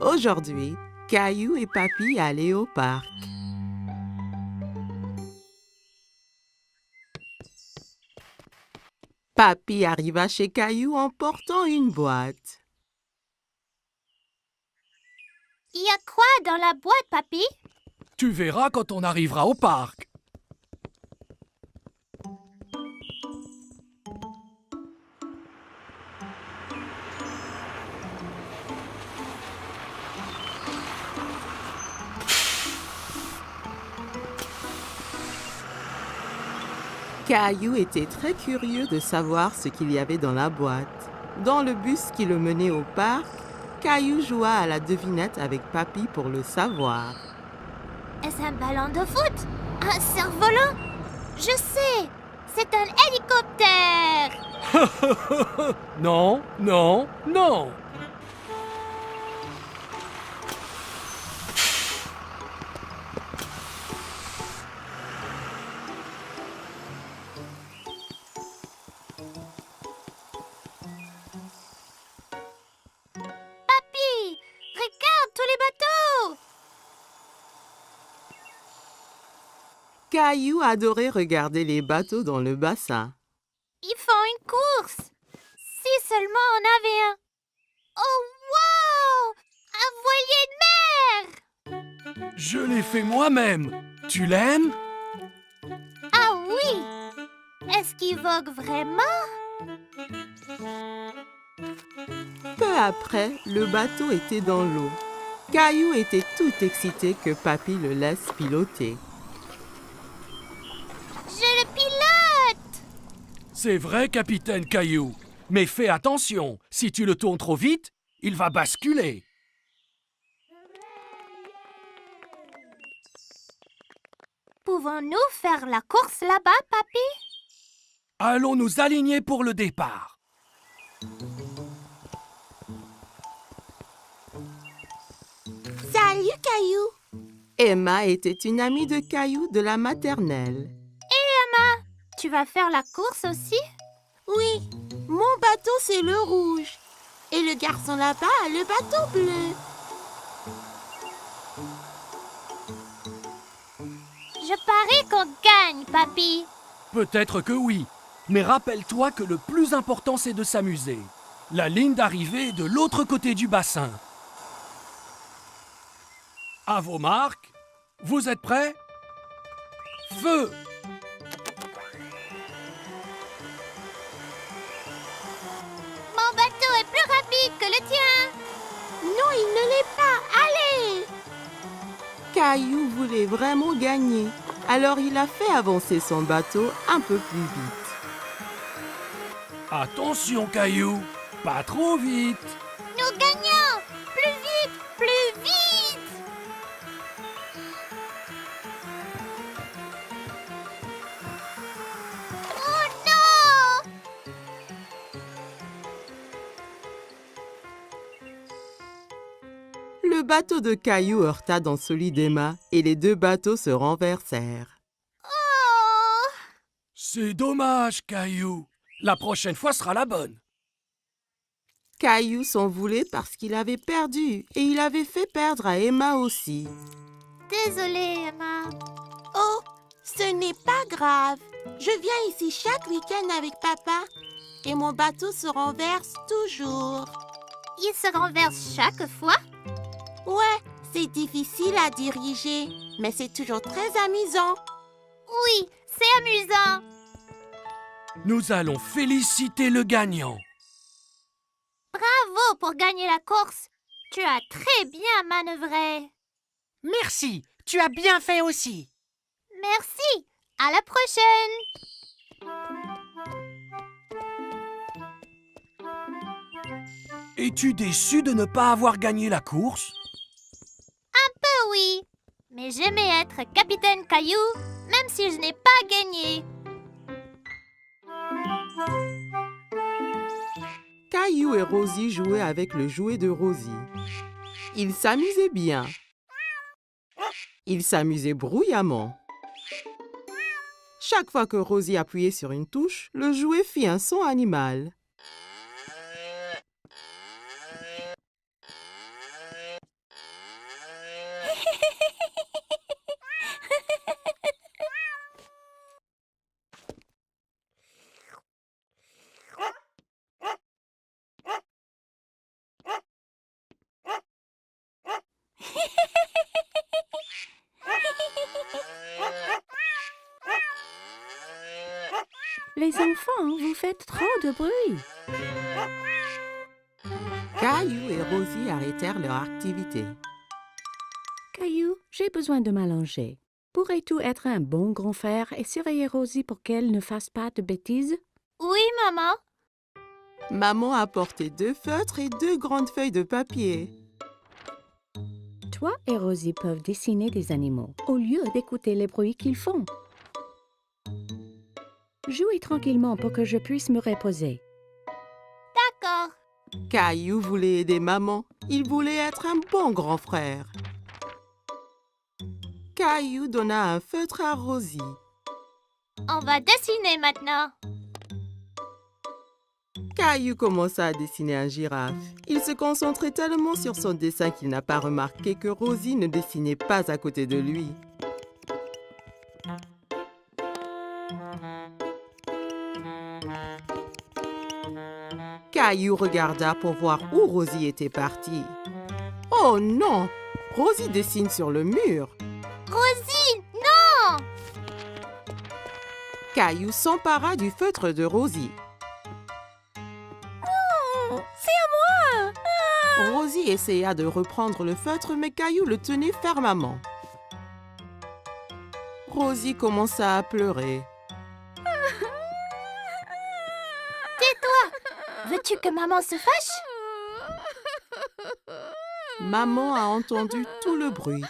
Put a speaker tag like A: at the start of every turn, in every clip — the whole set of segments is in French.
A: Aujourd'hui, Caillou et Papy allaient au parc. Papy arriva chez Caillou en portant une boîte.
B: Il y a quoi dans la boîte, Papy?
C: Tu verras quand on arrivera au parc.
A: Caillou était très curieux de savoir ce qu'il y avait dans la boîte. Dans le bus qui le menait au parc, Caillou joua à la devinette avec Papy pour le savoir.
B: Est-ce un ballon de foot? Un cerf-volant? Je sais! C'est un hélicoptère!
C: Non, non, non.
B: Papy! Regarde tous les bateaux!
A: Caillou adorait regarder les bateaux dans le bassin.
B: Ils font une course! Si seulement on avait un... Oh, wow! Un voilier de mer!
C: Je l'ai fait moi-même. Tu l'aimes?
B: Ah oui! Est-ce qu'il vogue vraiment?
A: Peu après, le bateau était dans l'eau. Caillou était tout excité que Papy le laisse piloter.
B: Je le pilote!
C: C'est vrai, capitaine Caillou. Mais fais attention, si tu le tournes trop vite, il va basculer.
B: Pouvons-nous faire la course là-bas, Papy?
C: Allons nous aligner pour le départ.
A: Salut Caillou! Emma était une amie de Caillou de la maternelle.
B: Tu vas faire la course aussi?
D: Oui, mon bateau c'est le rouge. Et le garçon là-bas a le bateau bleu.
B: Je parie qu'on gagne, Papy.
C: Peut-être que oui, mais rappelle-toi que le plus important c'est de s'amuser. La ligne d'arrivée est de l'autre côté du bassin. À vos marques, vous êtes prêts? Feu!
B: Mon bateau est plus rapide que le tien.
D: Non, il ne l'est pas. Allez!
A: Caillou voulait vraiment gagner, alors il a fait avancer son bateau un peu plus vite.
C: Attention, Caillou, pas trop vite.
B: Nous gagnons! Plus vite! Plus vite! Oh non!
A: Le bateau de Caillou heurta dans celui d'Emma et les deux bateaux se renversèrent.
B: Oh!
C: C'est dommage, Caillou. La prochaine fois sera la bonne.
A: Caillou s'en voulait parce qu'il avait perdu et il avait fait perdre à Emma aussi.
B: Désolée, Emma.
D: Oh, ce n'est pas grave. Je viens ici chaque week-end avec papa. Et mon bateau se renverse toujours.
B: Il se renverse chaque fois?
D: Ouais, c'est difficile à diriger, mais c'est toujours très amusant.
B: Oui, c'est amusant.
C: Nous allons féliciter le gagnant.
B: Bravo pour gagner la course. Tu as très bien manœuvré.
E: Merci, tu as bien fait aussi.
B: Merci. À la prochaine.
C: Es-tu déçu de ne pas avoir gagné la course?
B: Oui, mais j'aimais être capitaine Caillou, même si je n'ai pas gagné.
A: Caillou et Rosie jouaient avec le jouet de Rosie. Ils s'amusaient bien. Ils s'amusaient bruyamment. Chaque fois que Rosie appuyait sur une touche, le jouet fit un son animal.
F: Les enfants, vous faites trop de bruit.
A: Caillou et Rosie arrêtèrent leur activité.
F: Caillou, j'ai besoin de m'allonger. Pourrais-tu être un bon grand frère et surveiller Rosie pour qu'elle ne fasse pas de bêtises?
B: Oui, maman.
A: Maman apportait 2 feutres et 2 grandes feuilles de papier.
F: Toi et Rosie peuvent dessiner des animaux au lieu d'écouter les bruits qu'ils font. Jouez tranquillement pour que je puisse me reposer.
B: D'accord.
A: Caillou voulait aider maman. Il voulait être un bon grand frère. Caillou donna un feutre à Rosie.
B: On va dessiner maintenant.
A: Caillou commença à dessiner un girafe. Il se concentrait tellement sur son dessin qu'il n'a pas remarqué que Rosie ne dessinait pas à côté de lui. Caillou regarda pour voir où Rosie était partie. Oh non! Rosie dessine sur le mur.
B: Rosie, non!
A: Caillou s'empara du feutre de Rosie.
B: C'est à moi!
A: Rosie essaya de reprendre le feutre, mais Caillou le tenait fermement. Rosie commença à pleurer.
B: Veux-tu que maman se fâche?
A: Maman a entendu tout le bruit.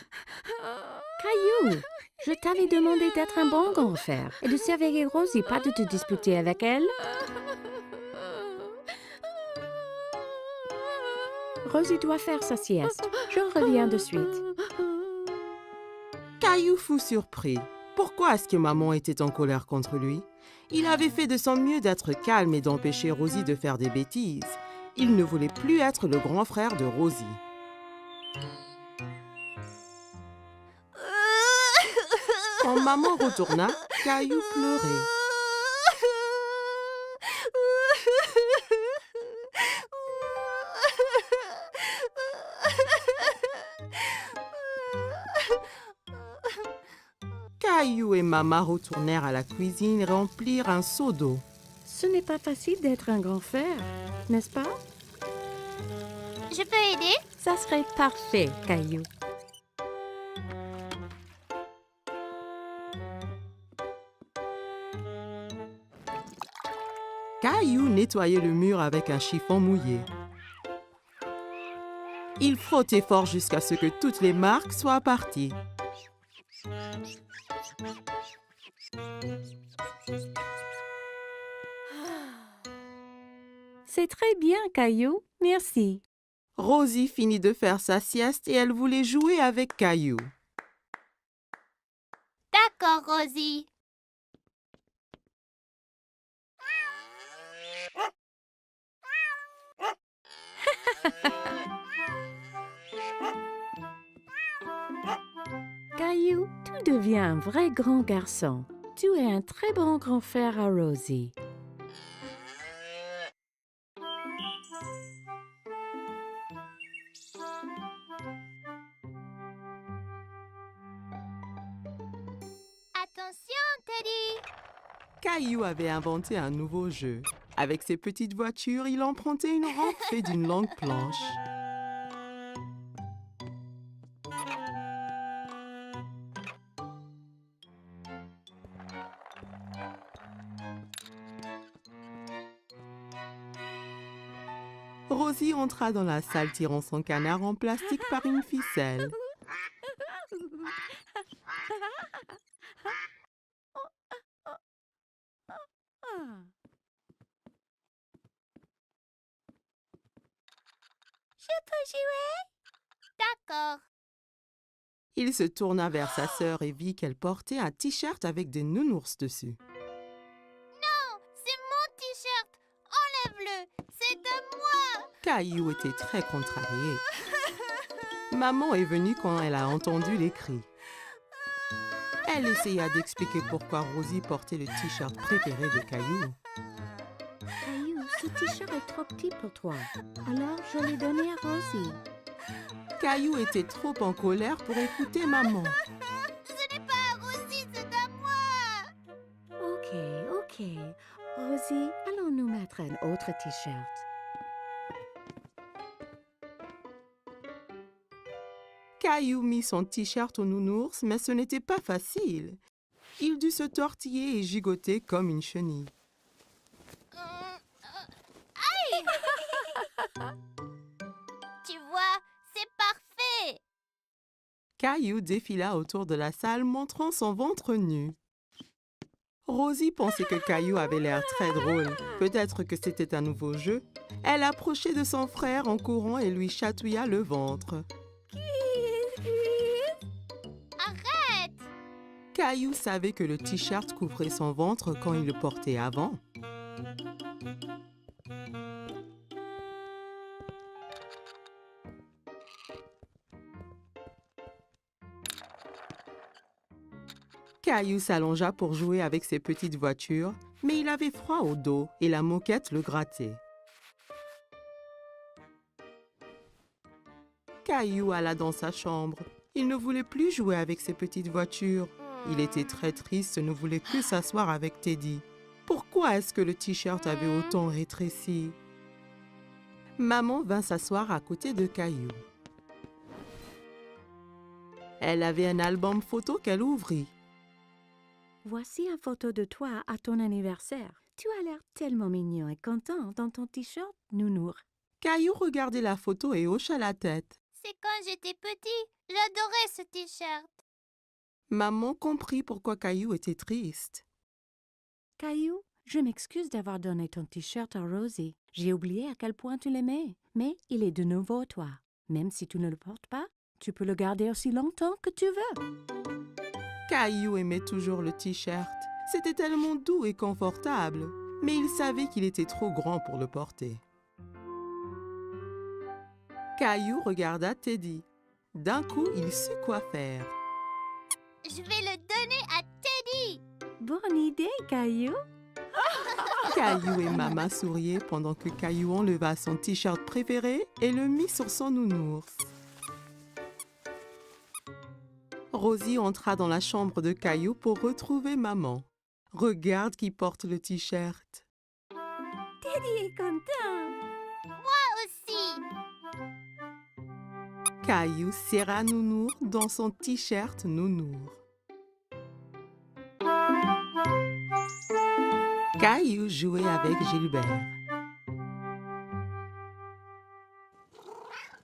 F: Caillou, je t'avais demandé d'être un bon grand frère et de surveiller Rosie, pas de te disputer avec elle. Rosie doit faire sa sieste. Je reviens de suite.
A: Caillou fut surpris. Pourquoi est-ce que maman était en colère contre lui? Il avait fait de son mieux d'être calme et d'empêcher Rosie de faire des bêtises. Il ne voulait plus être le grand frère de Rosie. Quand maman retourna, Caillou pleurait. Caillou et maman retournèrent à la cuisine et remplirent un seau d'eau.
F: Ce n'est pas facile d'être un grand frère, n'est-ce pas?
B: Je peux aider?
F: Ça serait parfait, Caillou.
A: Caillou nettoyait le mur avec un chiffon mouillé. Il frottait fort jusqu'à ce que toutes les marques soient parties.
F: C'est très bien, Caillou. Merci.
A: Rosie finit de faire sa sieste et elle voulait jouer avec Caillou.
B: D'accord, Rosie.
F: Caillou, tu deviens un vrai grand garçon. Tu es un très bon grand frère à Rosie.
B: Attention, Teddy.
A: Caillou avait inventé un nouveau jeu. Avec ses petites voitures, il empruntait une rampe faite d'une longue planche. Rosie entra dans la salle tirant son canard en plastique par une ficelle.
B: Je peux jouer? D'accord.
A: Il se tourna vers sa sœur et vit qu'elle portait un t-shirt avec des nounours dessus.
B: Non, c'est mon t-shirt. Enlève-le. C'est de moi.
A: Caillou était très contrarié. Maman est venue quand elle a entendu les cris. Elle essaya d'expliquer pourquoi Rosie portait le t-shirt préféré de Caillou.
F: Caillou, ce t-shirt est trop petit pour toi. Alors, je l'ai donné à Rosie.
A: Caillou était trop en colère pour écouter maman.
B: Ce n'est pas à Rosie, c'est à moi.
F: Ok. autre t-shirt.
A: Caillou mit son t-shirt au nounours, mais ce n'était pas facile. Il dut se tortiller et gigoter comme une chenille.
B: Tu vois, c'est parfait.
A: Caillou défila autour de la salle montrant son ventre nu. Rosie pensait que Caillou avait l'air très drôle. Peut-être que c'était un nouveau jeu. Elle approchait de son frère en courant et lui chatouilla le ventre.
B: Arrête!
A: Caillou savait que le t-shirt couvrait son ventre quand il le portait avant. Caillou s'allongea pour jouer avec ses petites voitures, mais il avait froid au dos et la moquette le grattait. Caillou alla dans sa chambre. Il ne voulait plus jouer avec ses petites voitures. Il était très triste et ne voulait plus s'asseoir avec Teddy. Pourquoi est-ce que le t-shirt avait autant rétréci? Maman vint s'asseoir à côté de Caillou. Elle avait un album photo qu'elle ouvrit.
F: Voici une photo de toi à ton anniversaire. Tu as l'air tellement mignon et content dans ton t-shirt nounours.
A: Caillou regardait la photo et hocha la tête.
B: C'est quand j'étais petit. J'adorais ce t-shirt.
A: Maman comprit pourquoi Caillou était triste.
F: Caillou, je m'excuse d'avoir donné ton t-shirt à Rosie. J'ai oublié à quel point tu l'aimais, mais il est de nouveau à toi. Même si tu ne le portes pas, tu peux le garder aussi longtemps que tu veux.
A: Caillou aimait toujours le t-shirt. C'était tellement doux et confortable, mais il savait qu'il était trop grand pour le porter. Caillou regarda Teddy. D'un coup, il sut quoi faire.
B: Je vais le donner à Teddy.
F: Bonne idée, Caillou.
A: Caillou et Maman souriaient pendant que Caillou enleva son t-shirt préféré et le mit sur son nounours. Rosie entra dans la chambre de Caillou pour retrouver Maman. Regarde qui porte le t-shirt.
F: Teddy est content.
B: Aussi.
A: Caillou serra Nounours dans son t-shirt Nounours. Caillou jouait avec Gilbert.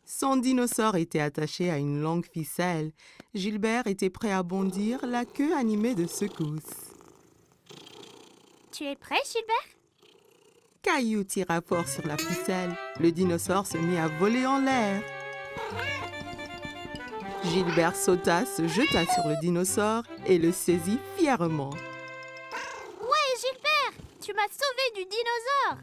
A: Son dinosaure était attaché à une longue ficelle. Gilbert était prêt à bondir, la queue animée de secousses.
B: Tu es prêt, Gilbert?
A: Caillou tira fort sur la ficelle. Le dinosaure se mit à voler en l'air. Gilbert sauta, se jeta sur le dinosaure et le saisit fièrement.
B: Ouais, Gilbert! Tu m'as sauvé du dinosaure!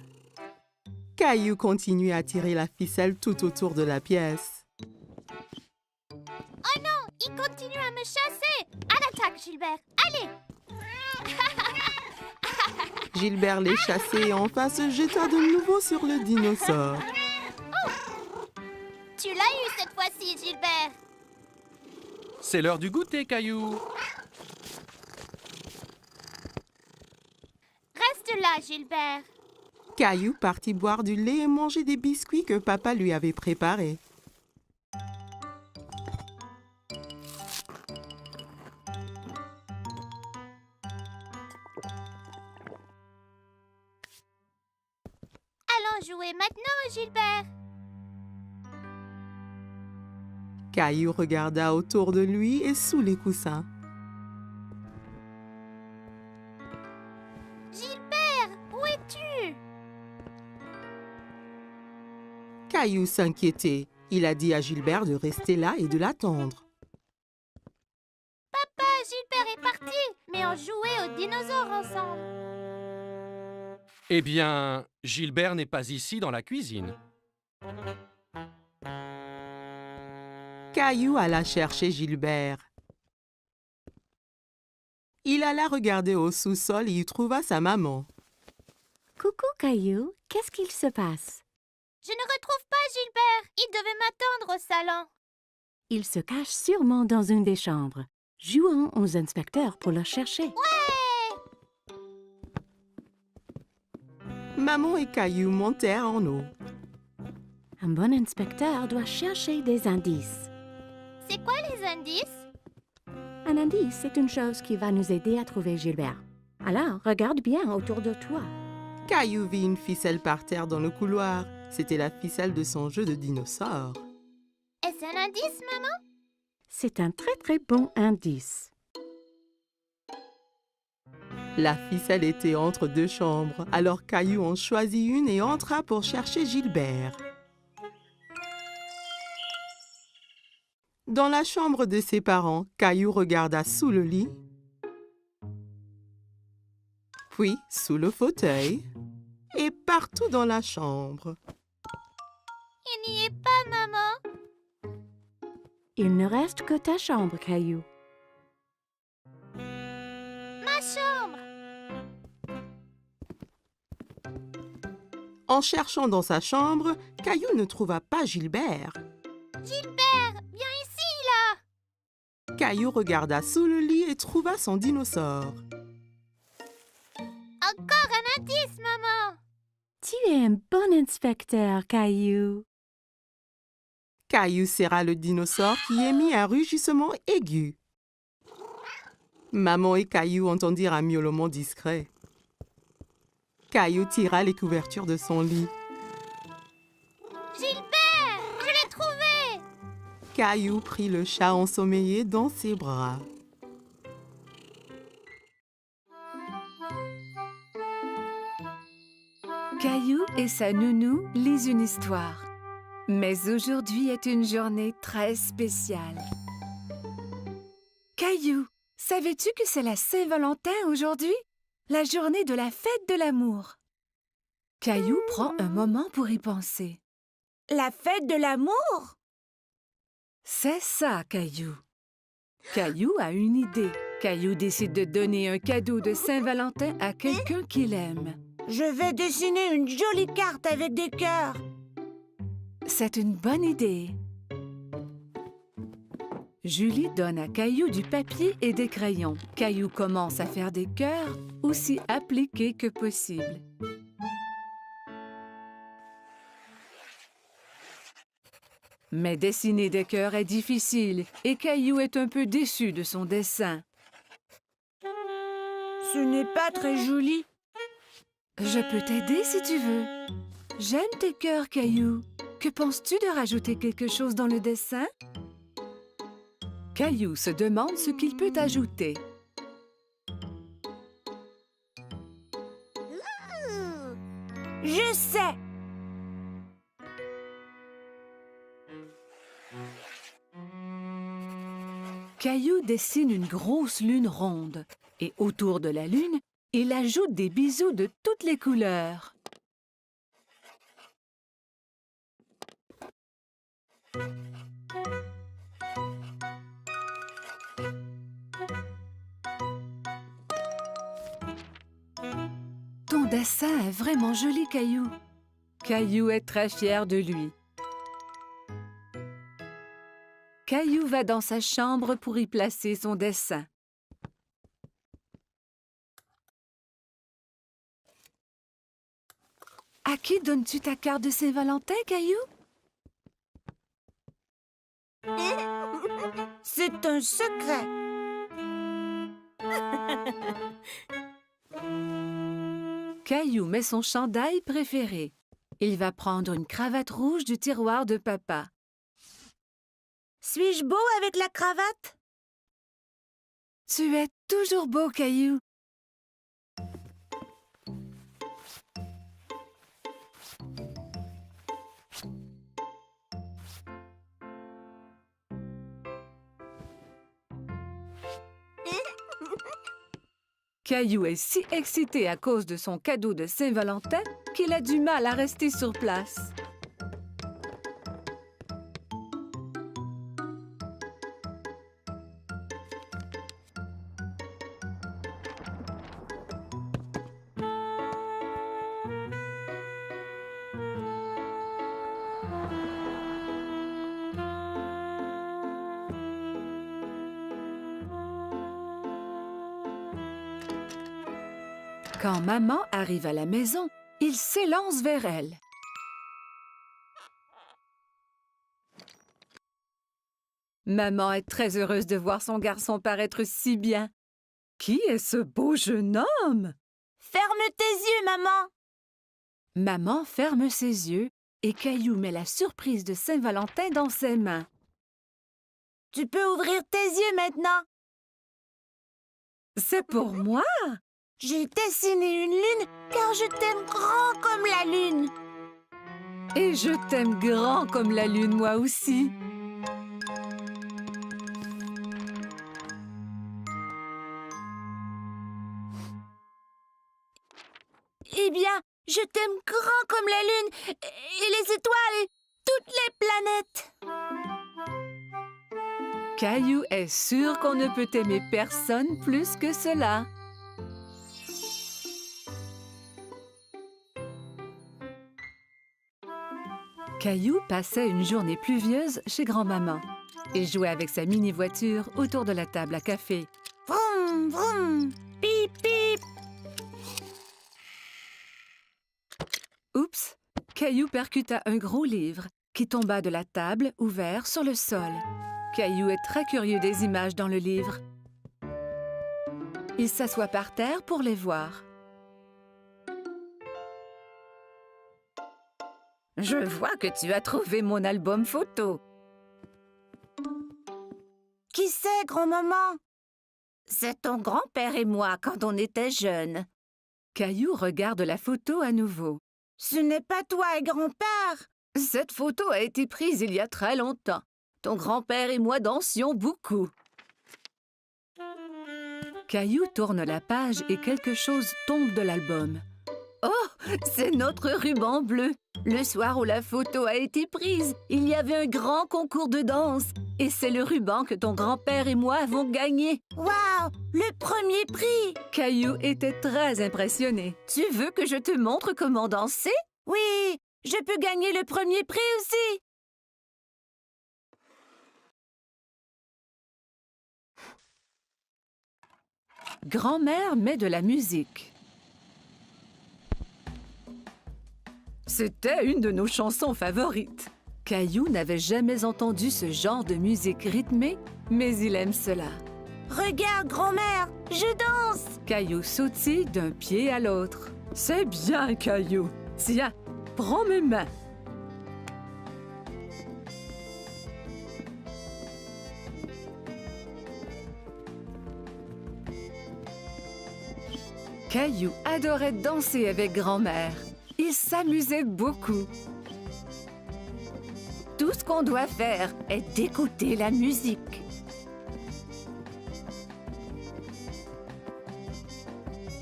A: Caillou continuait à tirer la ficelle tout autour de la pièce.
B: Oh non! Il continue à me chasser! À l'attaque, Gilbert! Allez!
A: Gilbert les chassait et enfin se jeta de nouveau sur le dinosaure.
B: Tu l'as eu cette fois-ci, Gilbert!
C: C'est l'heure du goûter, Caillou.
B: Reste là, Gilbert!
A: Caillou partit boire du lait et manger des biscuits que papa lui avait préparés.
B: Allons jouer maintenant, Gilbert!
A: Caillou regarda autour de lui et sous les coussins.
B: Gilbert, où es-tu?
A: Caillou s'inquiétait. Il a dit à Gilbert de rester là et de l'attendre.
B: Papa, Gilbert est parti, mais on jouait aux dinosaures ensemble.
C: Eh bien, Gilbert n'est pas ici dans la cuisine.
A: Caillou alla chercher Gilbert. Il alla regarder au sous-sol et y trouva sa maman.
F: Coucou, Caillou. Qu'est-ce qu'il se passe?
B: Je ne retrouve pas Gilbert. Il devait m'attendre au salon.
F: Il se cache sûrement dans une des chambres. Jouons aux inspecteurs pour le chercher.
B: Ouais!
A: Maman et Caillou montèrent en haut.
F: Un bon inspecteur doit chercher des indices.
B: C'est quoi les indices?
F: Un indice, c'est une chose qui va nous aider à trouver Gilbert. Alors, regarde bien autour de toi.
A: Caillou vit une ficelle par terre dans le couloir. C'était la ficelle de son jeu de dinosaure.
B: Est-ce un indice, maman?
F: C'est un très très bon indice.
A: La ficelle était entre deux chambres, alors Caillou en choisit une et entra pour chercher Gilbert. Dans la chambre de ses parents, Caillou regarda sous le lit, puis sous le fauteuil et partout dans la chambre.
B: Il n'y est pas, maman.
F: Il ne reste que ta chambre, Caillou.
B: Ma chambre.
A: En cherchant dans sa chambre, Caillou ne trouva pas Gilbert.
B: Gilbert, viens ici, là.
A: Caillou regarda sous le lit et trouva son dinosaure.
B: Encore un indice, maman.
F: Tu es un bon inspecteur, Caillou.
A: Caillou serra le dinosaure qui émit un rugissement aigu. Maman et Caillou entendirent un miaulement discret. Caillou tira les couvertures de son lit.
B: Gilbert, je l'ai trouvé.
A: Caillou prit le chat ensommeillé dans ses bras.
G: Caillou et sa nounou lisent une histoire. Mais aujourd'hui est une journée très spéciale. Caillou, savais-tu que c'est la Saint-Valentin aujourd'hui? La journée de la fête de l'amour. Caillou prend un moment pour y penser.
D: La fête de l'amour?
G: C'est ça, Caillou. Caillou a une idée. Caillou décide de donner un cadeau de Saint-Valentin à quelqu'un qu'il aime.
D: Je vais dessiner une jolie carte avec des cœurs.
G: C'est une bonne idée. Julie donne à Caillou du papier et des crayons. Caillou commence à faire des cœurs aussi appliqués que possible. Mais dessiner des cœurs est difficile et Caillou est un peu déçu de son dessin.
D: Ce n'est pas très joli.
G: Je peux t'aider si tu veux. J'aime tes cœurs, Caillou. Que penses-tu de rajouter quelque chose dans le dessin? Caillou se demande ce qu'il peut ajouter.
D: Je sais.
G: Caillou dessine une grosse lune ronde et autour de la lune, il ajoute des bisous de toutes les couleurs. Ton dessin est vraiment joli, Caillou. Caillou est très fier de lui. Caillou va dans sa chambre pour y placer son dessin. À qui donnes-tu ta carte de Saint-Valentin, Caillou?
D: C'est un secret.
G: Caillou met son chandail préféré. Il va prendre une cravate rouge du tiroir de papa.
D: Suis-je beau avec la cravate?
G: Tu es toujours beau, Caillou. Caillou est si excité à cause de son cadeau de Saint-Valentin qu'il a du mal à rester sur place. Quand maman arrive à la maison, Il s'élance vers elle. Maman est très heureuse de voir son garçon paraître si bien. Qui est ce beau jeune homme?
B: Ferme tes yeux, maman.
G: Maman ferme ses yeux et Caillou met la surprise de Saint-Valentin dans ses mains.
B: Tu peux ouvrir tes yeux maintenant.
G: C'est pour moi?
B: J'ai dessiné une lune car je t'aime grand comme la lune.
G: Et je t'aime grand comme la lune, moi aussi.
B: Eh bien, je t'aime grand comme la lune et les étoiles et toutes les planètes.
G: Caillou est sûr qu'on ne peut aimer personne plus que cela. Caillou passait une journée pluvieuse chez grand-maman et jouait avec sa mini-voiture autour de la table à café.
B: Vroom, vroom, pip, pip.
G: Oups! Caillou percuta un gros livre qui tomba de la table ouvert sur le sol. Caillou est très curieux des images dans le livre. Il s'assoit par terre pour les voir. Je vois que tu as trouvé mon album photo.
B: Qui c'est, grand-maman? C'est ton grand-père et moi quand on était jeunes.
G: Caillou regarde la photo à nouveau.
B: Ce n'est pas toi et grand-père.
G: Cette photo a été prise il y a très longtemps. Ton grand-père et moi dansions beaucoup. Caillou tourne la page et quelque chose tombe de l'album. Oh, c'est notre ruban bleu. Le soir où la photo a été prise, il y avait un grand concours de danse. Et c'est le ruban que ton grand-père et moi avons gagné.
B: Waouh, le premier prix.
G: Caillou était très impressionné. Tu veux que je te montre comment danser?
B: Oui, je peux gagner le premier prix aussi.
G: Grand-mère met de la musique. C'était une de nos chansons favorites. Caillou n'avait jamais entendu ce genre de musique rythmée, mais il aime cela.
B: Regarde, grand-mère, je danse.
G: Caillou sautille d'un pied à l'autre. C'est bien, Caillou. Tiens, prends mes mains. Caillou adorait danser avec grand-mère. Il s'amusait beaucoup. Tout ce qu'on doit faire est d'écouter la musique.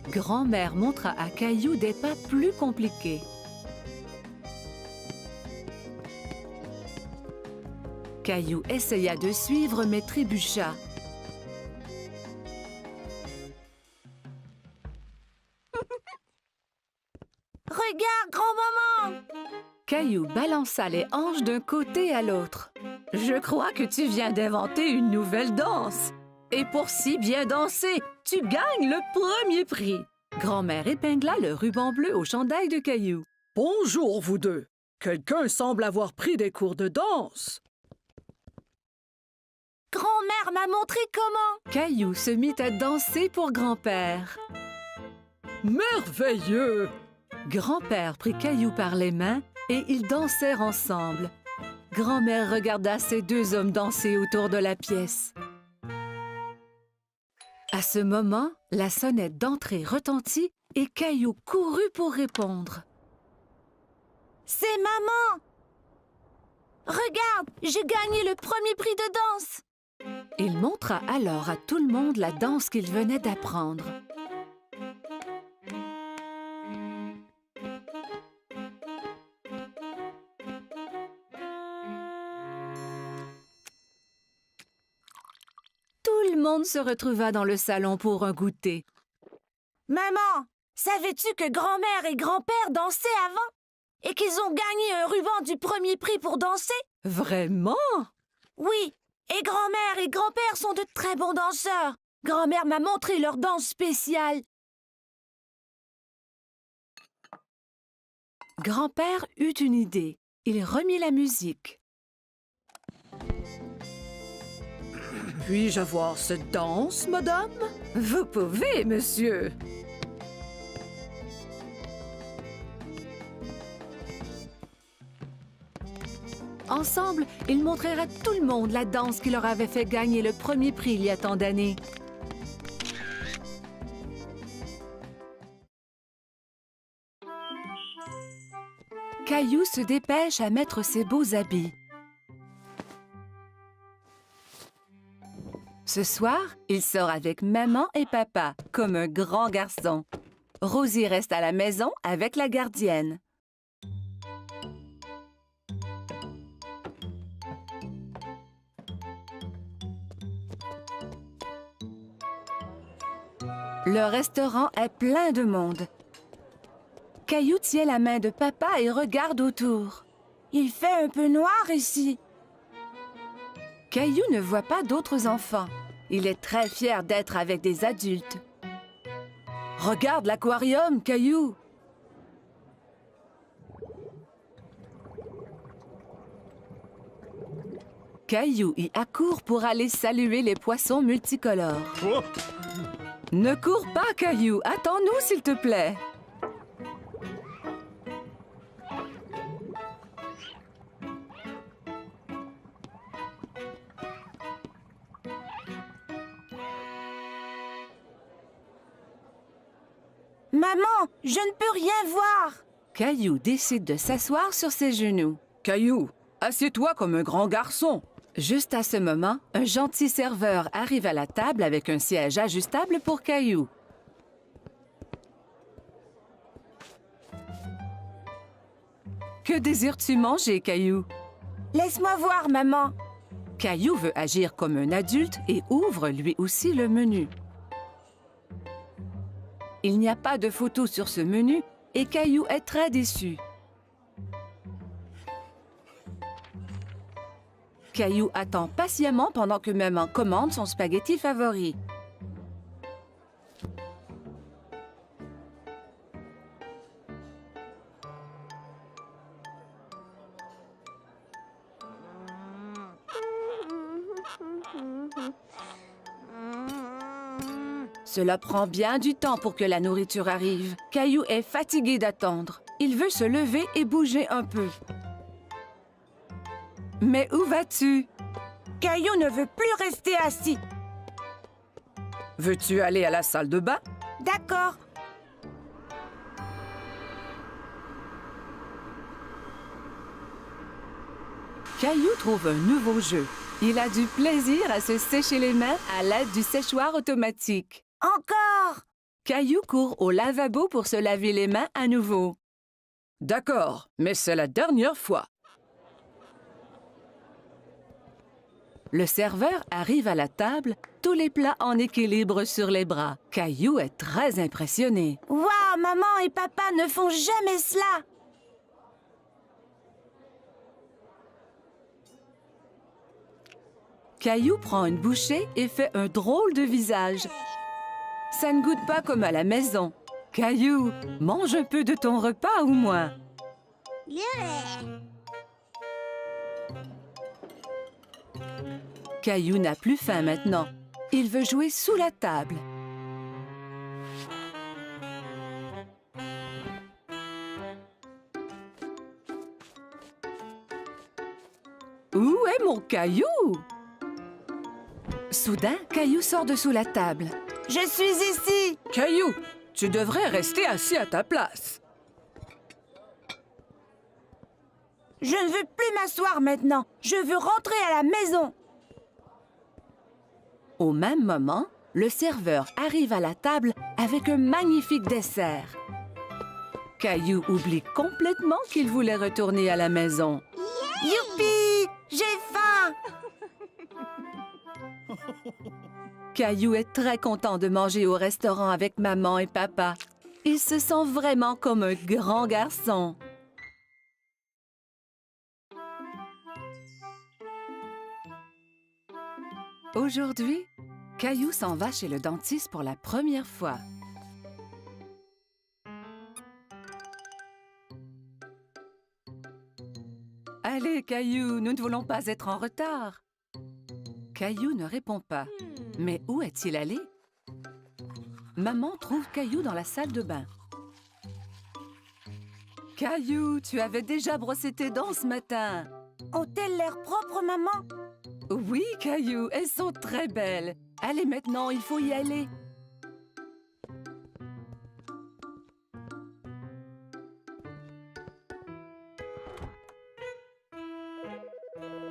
G: Grand-mère montra à Caillou des pas plus compliqués. Caillou essaya de suivre mais trébucha.
B: Regarde, grand-maman.
G: Caillou balança les hanches d'un côté à l'autre. « Je crois que tu viens d'inventer une nouvelle danse. Et pour si bien danser, tu gagnes le premier prix. » Grand-mère épingla le ruban bleu au chandail de Caillou.
C: « Bonjour, vous deux. Quelqu'un semble avoir pris des cours de danse. »
B: Grand-mère m'a montré comment.
G: Caillou se mit à danser pour grand-père.
C: « Merveilleux! »
G: Grand-père prit Caillou par les mains et ils dansèrent ensemble. Grand-mère regarda ces deux hommes danser autour de la pièce. À ce moment, la sonnette d'entrée retentit et Caillou courut pour répondre.
B: C'est maman. Regarde, j'ai gagné le premier prix de danse.
G: Il montra alors à tout le monde la danse qu'il venait d'apprendre. Tout le monde se retrouva dans le salon pour un goûter.
B: Maman, savais-tu que grand-mère et grand-père dansaient avant? Et qu'ils ont gagné un ruban du premier prix pour danser?
G: Vraiment?
B: Oui, et grand-mère et grand-père sont de très bons danseurs. Grand-mère m'a montré leur danse spéciale.
G: Grand-père eut une idée. Il remit la musique. Puis-je avoir cette danse, madame? Vous pouvez, monsieur. Ensemble, ils montrèrent à tout le monde la danse qui leur avait fait gagner le premier prix il y a tant d'années. Caillou se dépêche à mettre ses beaux habits. Ce soir, il sort avec maman et papa, comme un grand garçon. Rosie reste à la maison avec la gardienne. Le restaurant est plein de monde. Caillou tient la main de papa et regarde autour.
B: Il fait un peu noir ici.
G: Caillou ne voit pas d'autres enfants. Il est très fier d'être avec des adultes. Regarde l'aquarium, Caillou! Caillou y accourt pour aller saluer les poissons multicolores. Ne cours pas, Caillou! Attends-nous, s'il te plaît!
B: Maman, je ne peux rien voir.
G: Caillou décide de s'asseoir sur ses genoux. Caillou, assieds-toi comme un grand garçon. Juste à ce moment, un gentil serveur arrive à la table avec un siège ajustable pour Caillou. Que désires-tu manger, Caillou?
B: Laisse-moi voir, maman.
G: Caillou veut agir comme un adulte et ouvre lui aussi le menu. Il n'y a pas de photo sur ce menu et Caillou est très déçu. Caillou attend patiemment pendant que maman commande son spaghetti favori. Cela prend bien du temps pour que la nourriture arrive. Caillou est fatigué d'attendre. Il veut se lever et bouger un peu. Mais où vas-tu?
B: Caillou ne veut plus rester assis.
G: Veux-tu aller à la salle de bain?
B: D'accord.
G: Caillou trouve un nouveau jeu. Il a du plaisir à se sécher les mains à l'aide du séchoir automatique.
B: Encore.
G: Caillou court au lavabo pour se laver les mains à nouveau. D'accord, mais c'est la dernière fois. Le serveur arrive à la table, tous les plats en équilibre sur les bras. Caillou est très impressionné.
B: Waouh, maman et papa ne font jamais cela.
G: Caillou prend une bouchée et fait un drôle de visage. Ça ne goûte pas comme à la maison. Caillou, mange un peu de ton repas au moins. Caillou n'a plus faim maintenant. Il veut jouer sous la table. Où est mon Caillou? Soudain, Caillou sort de sous la table.
B: Je suis ici.
G: Caillou, tu devrais rester assis à ta place.
B: Je ne veux plus m'asseoir maintenant. Je veux rentrer à la maison.
G: Au même moment, le serveur arrive à la table avec un magnifique dessert. Caillou oublie complètement qu'il voulait retourner à la maison.
B: Youpi! J'ai faim.
G: Caillou est très content de manger au restaurant avec maman et papa. Il se sent vraiment comme un grand garçon. Aujourd'hui, Caillou s'en va chez le dentiste pour la première fois. Allez, Caillou, nous ne voulons pas être en retard. Caillou ne répond pas. Mais où est-il allé? Maman trouve Caillou dans la salle de bain. Caillou, tu avais déjà brossé tes dents ce matin.
B: Ont-elles l'air propres, maman?
G: Oui, Caillou, elles sont très belles. Allez maintenant, il faut y aller.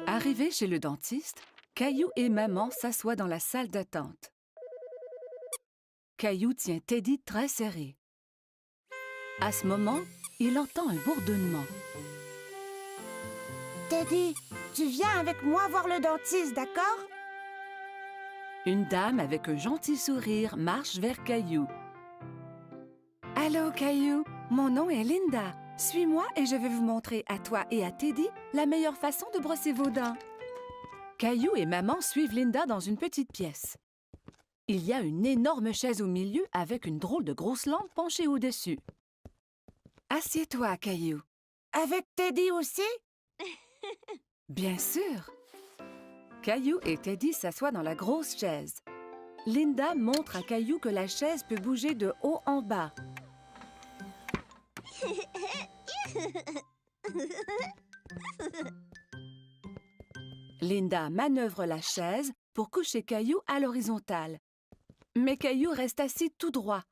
G: Arrivé chez le dentiste, Caillou et maman s'assoient dans la salle d'attente. Caillou tient Teddy très serré. À ce moment, il entend un bourdonnement.
B: Teddy, tu viens avec moi voir le dentiste, d'accord?
G: Une dame avec un gentil sourire marche vers Caillou. Allô, Caillou, mon nom est Linda. Suis-moi et je vais vous montrer à toi et à Teddy la meilleure façon de brosser vos dents. Caillou et maman suivent Linda dans une petite pièce. Il y a une énorme chaise au milieu avec une drôle de grosse lampe penchée au-dessus. Assieds-toi, Caillou.
B: Avec Teddy aussi?
G: Bien sûr. Caillou et Teddy s'assoient dans la grosse chaise. Linda montre à Caillou que la chaise peut bouger de haut en bas. Linda manœuvre la chaise pour coucher Caillou à l'horizontale. Mais Caillou reste assis tout droit.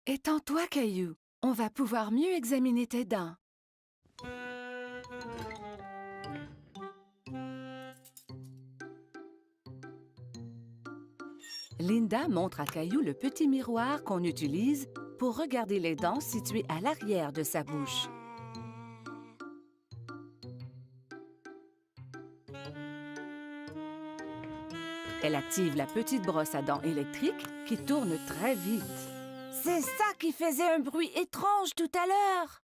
G: Étends-toi, Caillou. On va pouvoir mieux examiner tes dents. Linda montre à Caillou le petit miroir qu'on utilise pour regarder les dents situées à l'arrière de sa bouche. Elle active la petite brosse à dents électrique qui tourne très vite.
B: C'est ça qui faisait un bruit étrange tout à l'heure.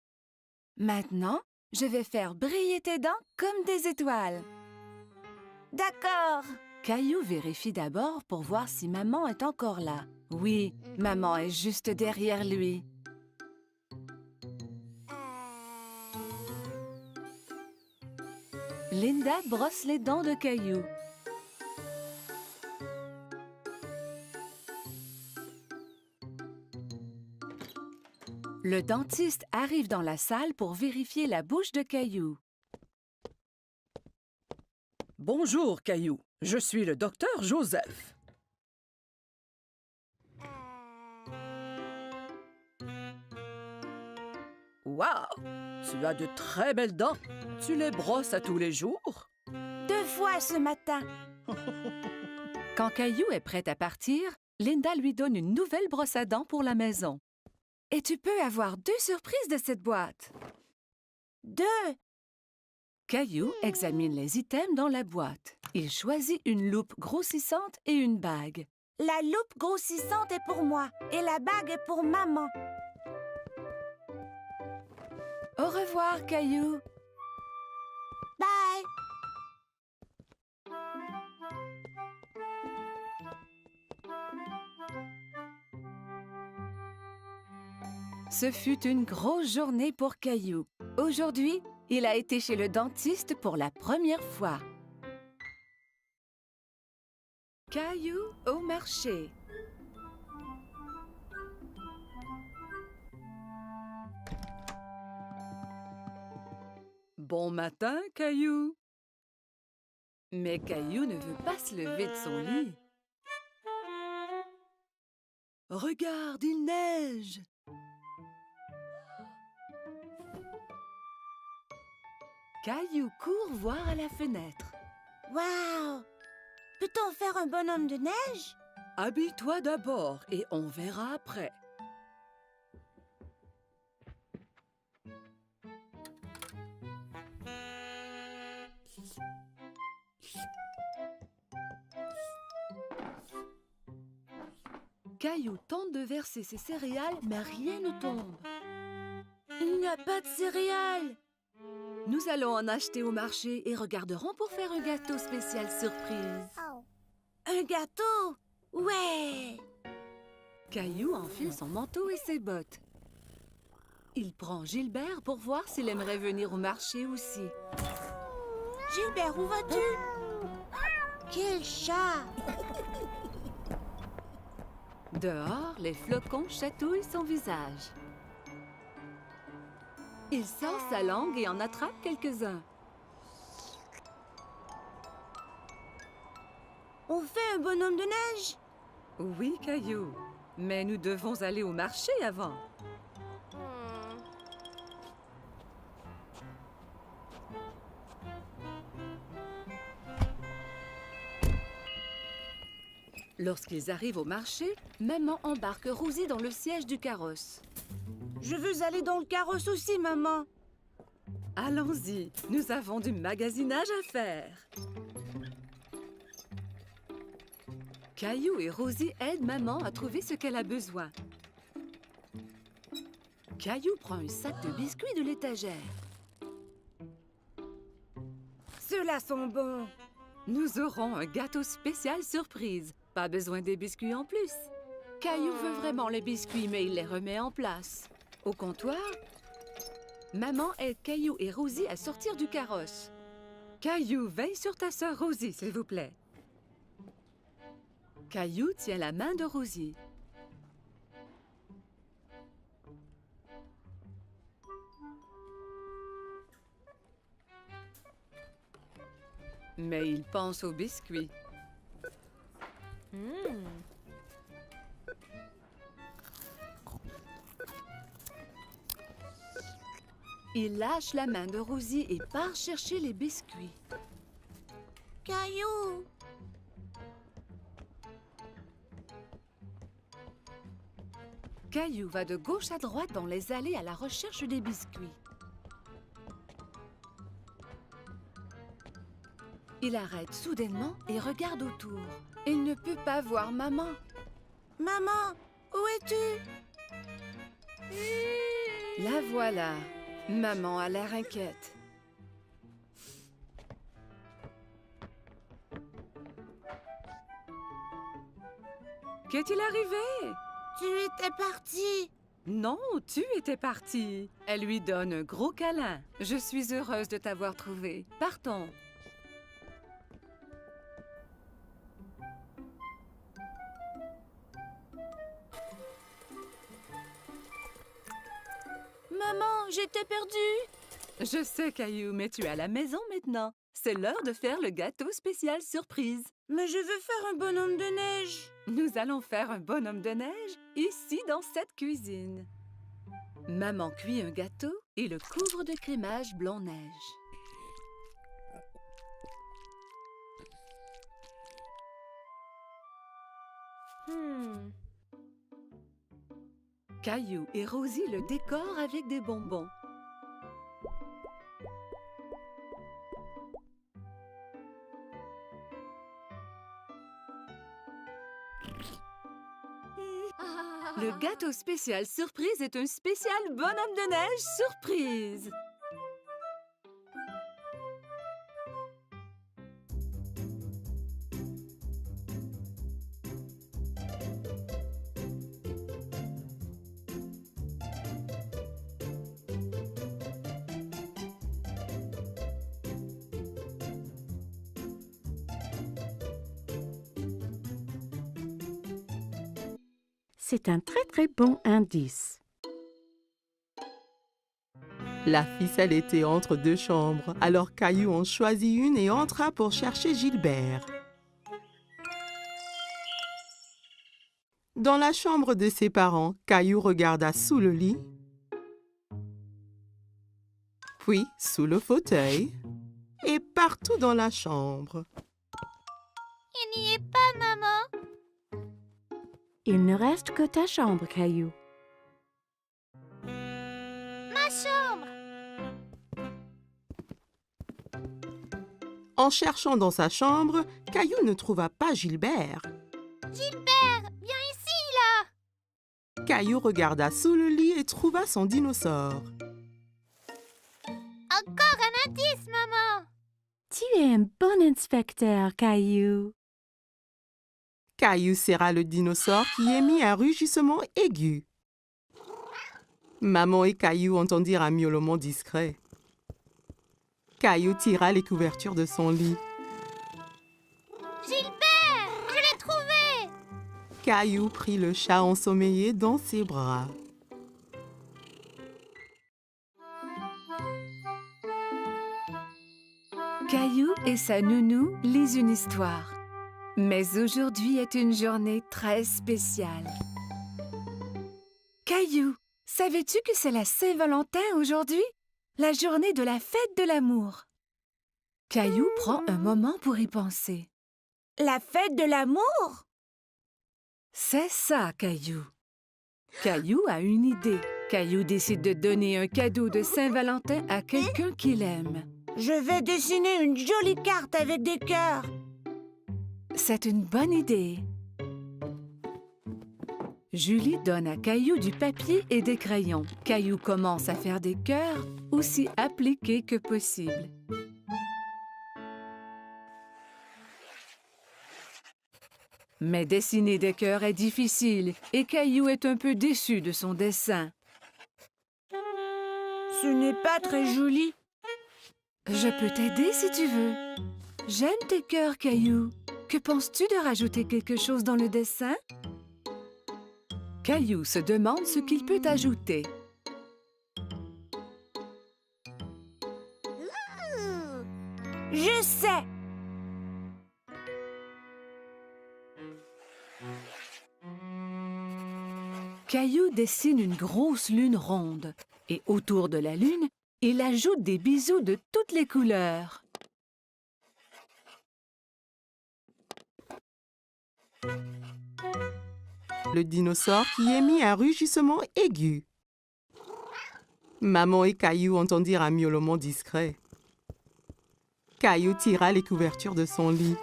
G: Maintenant, je vais faire briller tes dents comme des étoiles.
B: D'accord.
G: Caillou vérifie d'abord pour voir si maman est encore là. Oui, maman est juste derrière lui. Linda brosse les dents de Caillou. Le dentiste arrive dans la salle pour vérifier la bouche de Caillou.
H: Bonjour, Caillou. Je suis le docteur Joseph. Waouh! Tu as de très belles dents. Tu les brosses à tous les jours?
B: 2 fois ce matin.
G: Quand Caillou est prête à partir, Linda lui donne une nouvelle brosse à dents pour la maison. Et tu peux avoir 2 surprises de cette boîte.
B: 2.
G: Caillou examine les items dans la boîte. Il choisit une loupe grossissante et une bague.
B: La loupe grossissante est pour moi et la bague est pour maman.
G: Au revoir, Caillou.
B: Bye.
G: Ce fut une grosse journée pour Caillou. Aujourd'hui, il a été chez le dentiste pour la première fois. Caillou au marché.
H: Bon matin, Caillou.
G: Mais Caillou ne veut pas se lever de son lit.
H: Regarde, il neige.
G: Caillou court voir à la fenêtre.
B: Waouh! Peut-on faire un bonhomme de neige?
H: Habille-toi d'abord et on verra après.
G: Caillou tente de verser ses céréales, mais rien ne tombe.
B: Il n'y a pas de céréales.
G: Nous allons en acheter au marché et regarderons pour faire un gâteau spécial surprise.
B: Un gâteau? Ouais!
G: Caillou enfile son manteau et ses bottes. Il prend Gilbert pour voir s'il aimerait venir au marché aussi.
B: Gilbert, où vas-tu? Quel chat!
G: Dehors, les flocons chatouillent son visage. Il sort sa langue et en attrape quelques-uns.
B: On fait un bonhomme de neige?
G: Oui, Caillou, mais nous devons aller au marché avant. Lorsqu'ils arrivent au marché, maman embarque Rosie dans le siège du carrosse.
B: Je veux aller dans le carrosse aussi, maman.
G: Allons-y, nous avons du magasinage à faire. Caillou et Rosie aident maman à trouver ce qu'elle a besoin. Caillou prend un sac de biscuits de l'étagère.
B: Ceux-là sont bons.
G: Nous aurons un gâteau spécial surprise. Pas besoin des biscuits en plus. Caillou veut vraiment les biscuits, mais il les remet en place. Au comptoir, maman aide Caillou et Rosie à sortir du carrosse. Caillou, veille sur ta sœur Rosie, s'il vous plaît. Caillou tient la main de Rosie. Mais il pense aux biscuits. Il lâche la main de Rosie et part chercher les biscuits.
B: Caillou!
G: Caillou va de gauche à droite dans les allées à la recherche des biscuits. Il arrête soudainement et regarde autour. Il ne peut pas voir maman.
B: Maman, où es-tu?
G: La voilà. Maman a l'air inquiète. Qu'est-il arrivé?
B: Tu étais partie.
G: Non, tu étais partie. Elle lui donne un gros câlin. Je suis heureuse de t'avoir trouvé. Partons.
B: Maman, j'étais perdue.
G: Je sais, Caillou, mais tu es à la maison maintenant. C'est l'heure de faire le gâteau spécial surprise.
B: Mais je veux faire un bonhomme de neige.
G: Nous allons faire un bonhomme de neige ici dans cette cuisine. Maman cuit un gâteau et le couvre de crémage blanc-neige. Caillou et Rosie le décorent avec des bonbons. Le gâteau spécial surprise est un spécial bonhomme de neige surprise.
F: C'est un très très bon indice.
A: La ficelle était entre deux chambres, alors Caillou en choisit une et entra pour chercher Gilbert. Dans la chambre de ses parents, Caillou regarda sous le lit, puis sous le fauteuil et partout dans la chambre.
B: Il n'y est pas, maman.
F: Il ne reste que ta chambre, Caillou.
B: Ma chambre.
A: En cherchant dans sa chambre, Caillou ne trouva pas Gilbert.
B: Gilbert, viens ici, là.
A: Caillou regarda sous le lit et trouva son dinosaure.
B: Encore un indice, maman.
F: Tu es un bon inspecteur, Caillou.
A: Caillou serra le dinosaure qui émit un rugissement aigu. Maman et Caillou entendirent un miaulement discret. Caillou tira les couvertures de son lit.
B: Gilbert, je l'ai trouvé!
A: Caillou prit le chat ensommeillé dans ses bras.
G: Caillou et sa nounou lisent une histoire. Mais aujourd'hui est une journée très spéciale. Caillou, savais-tu que c'est la Saint-Valentin aujourd'hui? La journée de la fête de l'amour. Caillou prend un moment pour y penser.
B: La fête de l'amour?
G: C'est ça, Caillou. Caillou a une idée. Caillou décide de donner un cadeau de Saint-Valentin à quelqu'un qu'il aime.
B: Je vais dessiner une jolie carte avec des cœurs.
G: C'est une bonne idée. Julie donne à Caillou du papier et des crayons. Caillou commence à faire des cœurs aussi appliqués que possible. Mais dessiner des cœurs est difficile et Caillou est un peu déçu de son dessin.
B: Ce n'est pas très joli.
G: Je peux t'aider si tu veux. J'aime tes cœurs, Caillou. Que penses-tu de rajouter quelque chose dans le dessin? Caillou se demande ce qu'il peut ajouter.
B: Je sais!
G: Caillou dessine une grosse lune ronde et autour de la lune, il ajoute des bisous de toutes les couleurs.
A: Le dinosaure qui émit un rugissement aigu. Maman et Caillou entendirent un miaulement discret. Caillou tira les couvertures de son lit.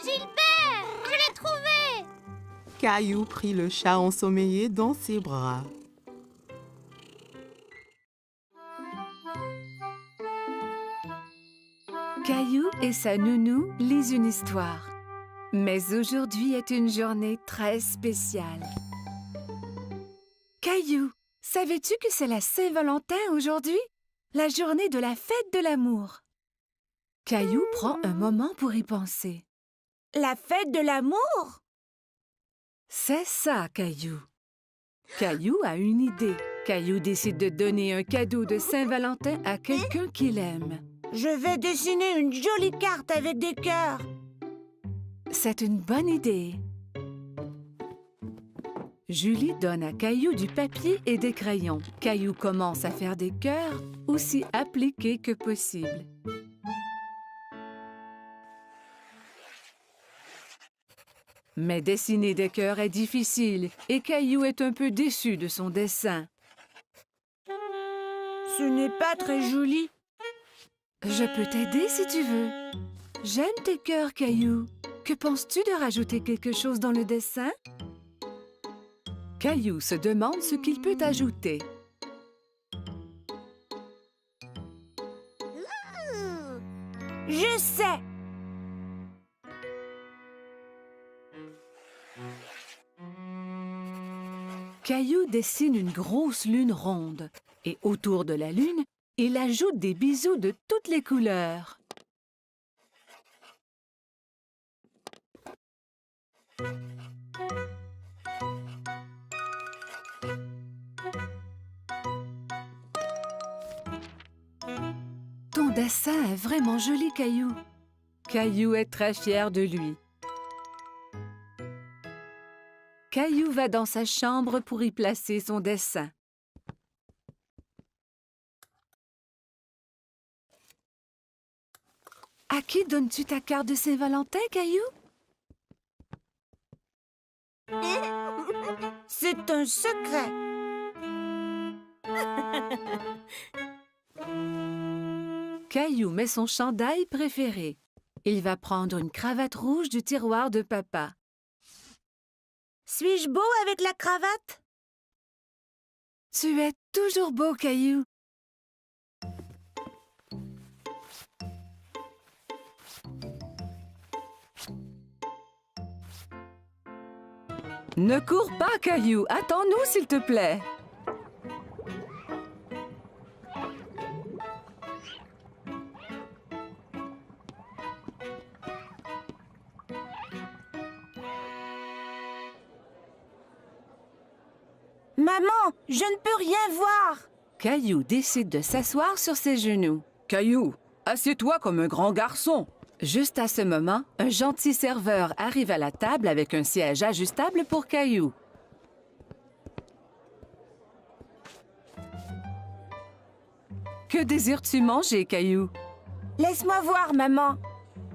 B: Gilbert, je l'ai trouvé!
A: Caillou prit le chat ensommeillé dans ses bras.
G: Caillou et sa nounou lisent une histoire. Mais aujourd'hui est une journée très spéciale. Caillou, savais-tu que c'est la Saint-Valentin aujourd'hui? La journée de la fête de l'amour. Caillou prend un moment pour y penser.
B: La fête de l'amour?
G: C'est ça, Caillou. Caillou a une idée. Caillou décide de donner un cadeau de Saint-Valentin à quelqu'un qu'il aime.
B: Je vais dessiner une jolie carte avec des cœurs.
G: C'est une bonne idée. Julie donne à Caillou du papier et des crayons. Caillou commence à faire des cœurs aussi appliqués que possible. Mais dessiner des cœurs est difficile et Caillou est un peu déçu de son dessin.
B: Ce n'est pas très joli.
G: Je peux t'aider si tu veux. J'aime tes cœurs, Caillou. Que penses-tu de rajouter quelque chose dans le dessin? Caillou se demande ce qu'il peut ajouter.
B: Je sais!
G: Caillou dessine une grosse lune ronde et autour de la lune, il ajoute des bisous de toutes les couleurs. Ton dessin est vraiment joli, Caillou. Caillou est très fier de lui. Caillou va dans sa chambre pour y placer son dessin. À qui donnes-tu ta carte de Saint-Valentin, Caillou?
B: C'est un secret.
G: Caillou met son chandail préféré. Il va prendre une cravate rouge du tiroir de papa.
B: Suis-je beau avec la cravate?
G: Tu es toujours beau, Caillou. Ne cours pas, Caillou. Attends-nous, s'il te plaît.
B: Maman, je ne peux rien voir.
G: Caillou décide de s'asseoir sur ses genoux.
H: Caillou, assieds-toi comme un grand garçon.
G: Juste à ce moment, un gentil serveur arrive à la table avec un siège ajustable pour Caillou. Que désires-tu manger, Caillou?
B: Laisse-moi voir, maman.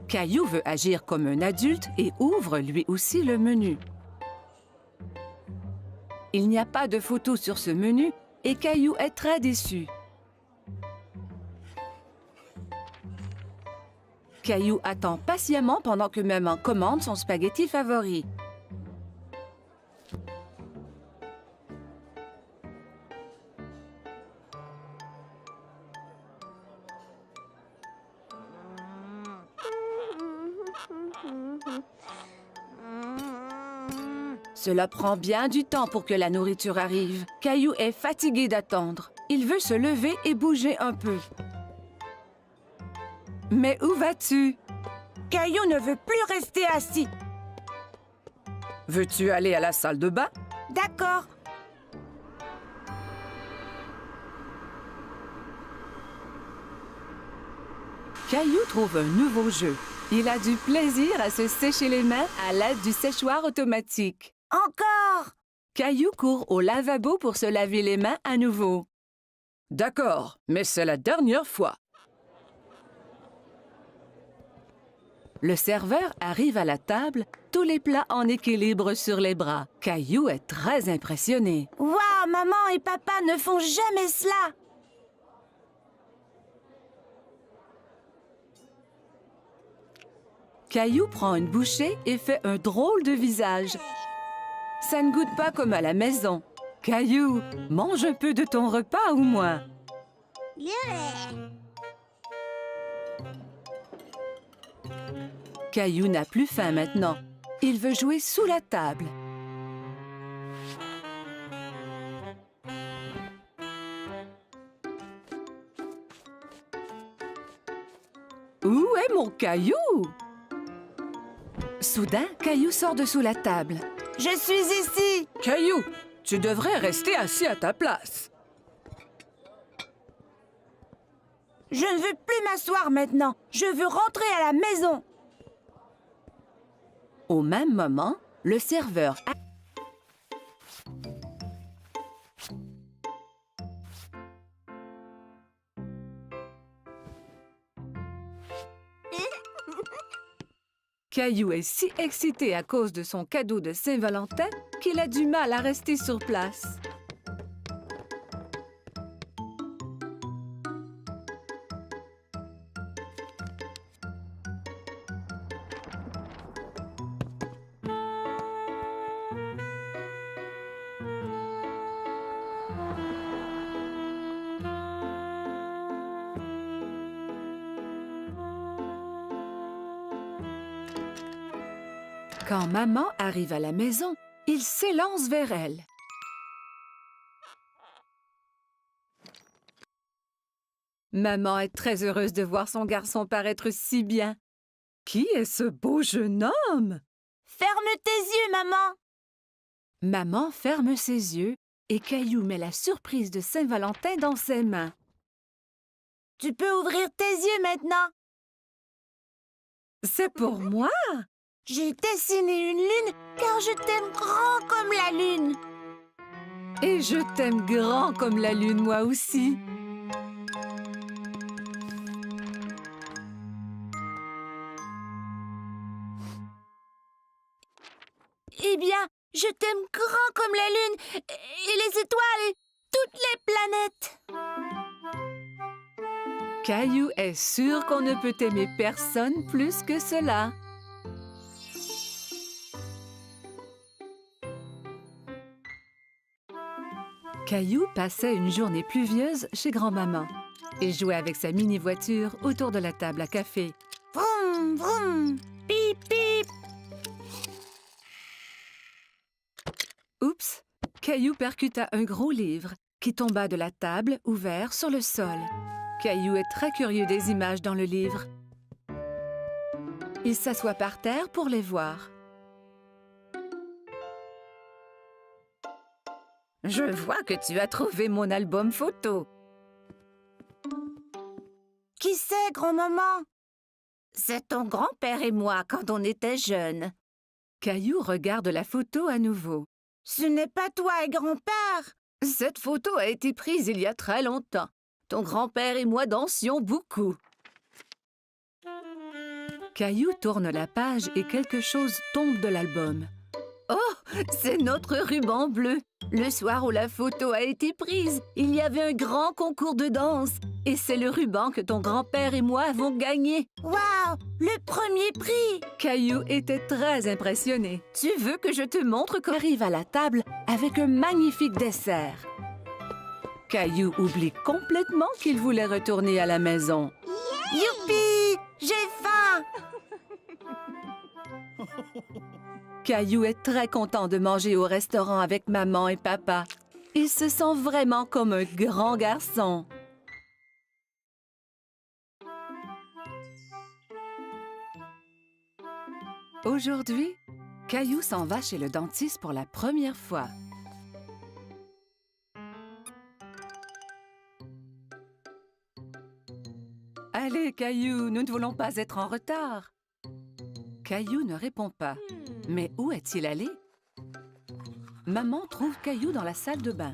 G: Caillou veut agir comme un adulte et ouvre lui aussi le menu. Il n'y a pas de photo sur ce menu et Caillou est très déçu. Caillou attend patiemment pendant que maman commande son spaghetti favori. Cela prend bien du temps pour que la nourriture arrive. Caillou est fatigué d'attendre. Il veut se lever et bouger un peu. Mais où vas-tu?
B: Caillou ne veut plus rester assis.
H: Veux-tu aller à la salle de bain?
B: D'accord.
G: Caillou trouve un nouveau jeu. Il a du plaisir à se sécher les mains à l'aide du séchoir automatique.
B: Encore.
G: Caillou court au lavabo pour se laver les mains à nouveau.
H: D'accord, mais c'est la dernière fois.
G: Le serveur arrive à la table, tous les plats en équilibre sur les bras. Caillou est très impressionné.
B: Waouh, maman et papa ne font jamais cela.
G: Caillou prend une bouchée et fait un drôle de visage. Ça ne goûte pas comme à la maison. Caillou, mange un peu de ton repas au moins. Caillou n'a plus faim maintenant. Il veut jouer sous la table. Où est mon Caillou? Soudain, Caillou sort de sous la table.
B: Je suis ici.
H: Caillou, tu devrais rester assis à ta place.
B: Je ne veux plus m'asseoir maintenant. Je veux rentrer à la maison.
G: Au même moment, le serveur Caillou est si excité à cause de son cadeau de Saint-Valentin qu'il a du mal à rester sur place. Quand maman arrive à la maison, il s'élance vers elle. Maman est très heureuse de voir son garçon paraître si bien. Qui est ce beau jeune homme?
B: Ferme tes yeux, maman.
G: Maman ferme ses yeux et Caillou met la surprise de Saint-Valentin dans ses mains.
B: Tu peux ouvrir tes yeux maintenant.
G: C'est pour moi?
B: J'ai dessiné une lune car je t'aime grand comme la lune.
G: Et je t'aime grand comme la lune, moi aussi.
B: Eh bien, je t'aime grand comme la lune et les étoiles et toutes les planètes.
G: Caillou est sûr qu'on ne peut aimer personne plus que cela. Caillou passait une journée pluvieuse chez grand-maman et jouait avec sa mini-voiture autour de la table à café.
B: Vroom, vroom, pip, pip.
G: Oups! Caillou percuta un gros livre qui tomba de la table ouvert sur le sol. Caillou est très curieux des images dans le livre. Il s'assoit par terre pour les voir. Je vois que tu as trouvé mon album photo.
B: Qui c'est, grand-maman?
G: C'est ton grand-père et moi quand on était jeunes. Caillou regarde la photo à nouveau.
B: Ce n'est pas toi et grand-père.
G: Cette photo a été prise il y a très longtemps. Ton grand-père et moi dansions beaucoup. Caillou tourne la page et quelque chose tombe de l'album. Oh, c'est notre ruban bleu. Le soir où la photo a été prise, il y avait un grand concours de danse. Et c'est le ruban que ton grand-père et moi avons gagné.
B: Waouh, le premier prix!
G: Caillou était très impressionné. Tu veux que je te montre qu'on arrive à la table avec un magnifique dessert? Caillou oublie complètement qu'il voulait retourner à la maison.
B: Youpi! J'ai faim!
G: Caillou est très content de manger au restaurant avec maman et papa. Il se sent vraiment comme un grand garçon. Aujourd'hui, Caillou s'en va chez le dentiste pour la première fois. Allez, Caillou, nous ne voulons pas être en retard. Caillou ne répond pas. Mais où est-il allé? Maman trouve Caillou dans la salle de bain.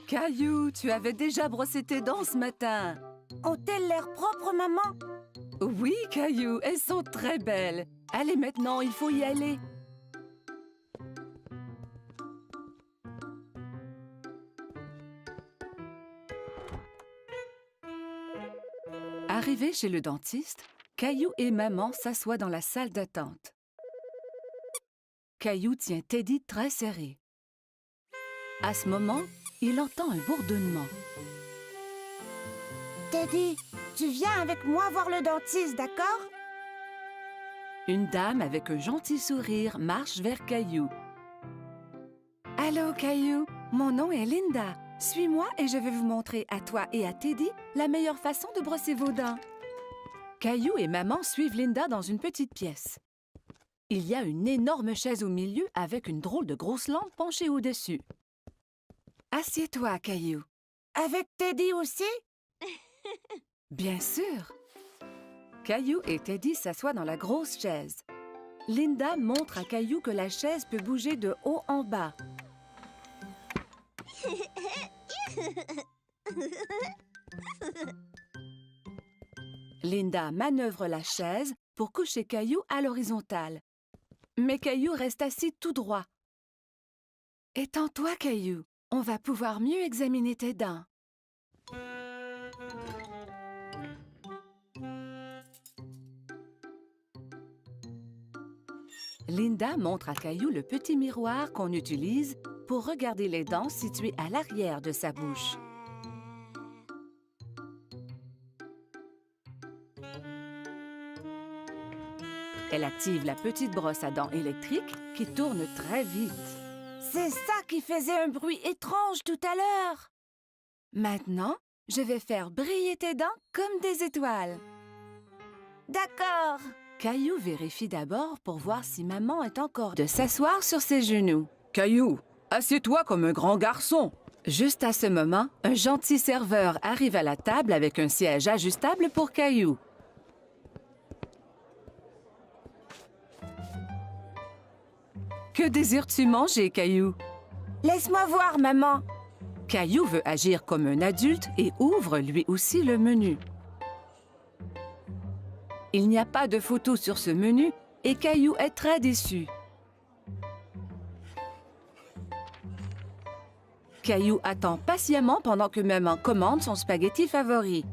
G: Caillou, tu avais déjà brossé tes dents ce matin.
B: Ont-elles l'air propres, maman?
G: Oui, Caillou, elles sont très belles. Allez maintenant, il faut y aller. Arrivés chez le dentiste, Caillou et maman s'assoient dans la salle d'attente. Caillou tient Teddy très serré. À ce moment, il entend un bourdonnement.
B: Teddy, tu viens avec moi voir le dentiste, d'accord?
G: Une dame avec un gentil sourire marche vers Caillou. Allô, Caillou, mon nom est Linda. Suis-moi et je vais vous montrer à toi et à Teddy la meilleure façon de brosser vos dents. Caillou et maman suivent Linda dans une petite pièce. Il y a une énorme chaise au milieu avec une drôle de grosse lampe penchée au-dessus. Assieds-toi, Caillou.
B: Avec Teddy aussi?
G: Bien sûr. Caillou et Teddy s'assoient dans la grosse chaise. Linda montre à Caillou que la chaise peut bouger de haut en bas. Linda manœuvre la chaise pour coucher Caillou à l'horizontale. Mais Caillou reste assis tout droit. Étends-toi, Caillou. On va pouvoir mieux examiner tes dents. Linda montre à Caillou le petit miroir qu'on utilise pour regarder les dents situées à l'arrière de sa bouche. Elle active la petite brosse à dents électrique qui tourne très vite.
B: C'est ça qui faisait un bruit étrange tout à l'heure.
G: Maintenant, je vais faire briller tes dents comme des étoiles.
B: D'accord.
G: Caillou vérifie d'abord pour voir si maman est encore de s'asseoir sur ses genoux. Caillou, assieds-toi comme un grand garçon. Juste à ce moment, un gentil serveur arrive à la table avec un siège ajustable pour Caillou. Que désires-tu manger, Caillou?
B: Laisse-moi voir, maman.
G: Caillou veut agir comme un adulte et ouvre lui aussi le menu. Il n'y a pas de photo sur ce menu et Caillou est très déçu. Caillou attend patiemment pendant que maman commande son spaghetti favori.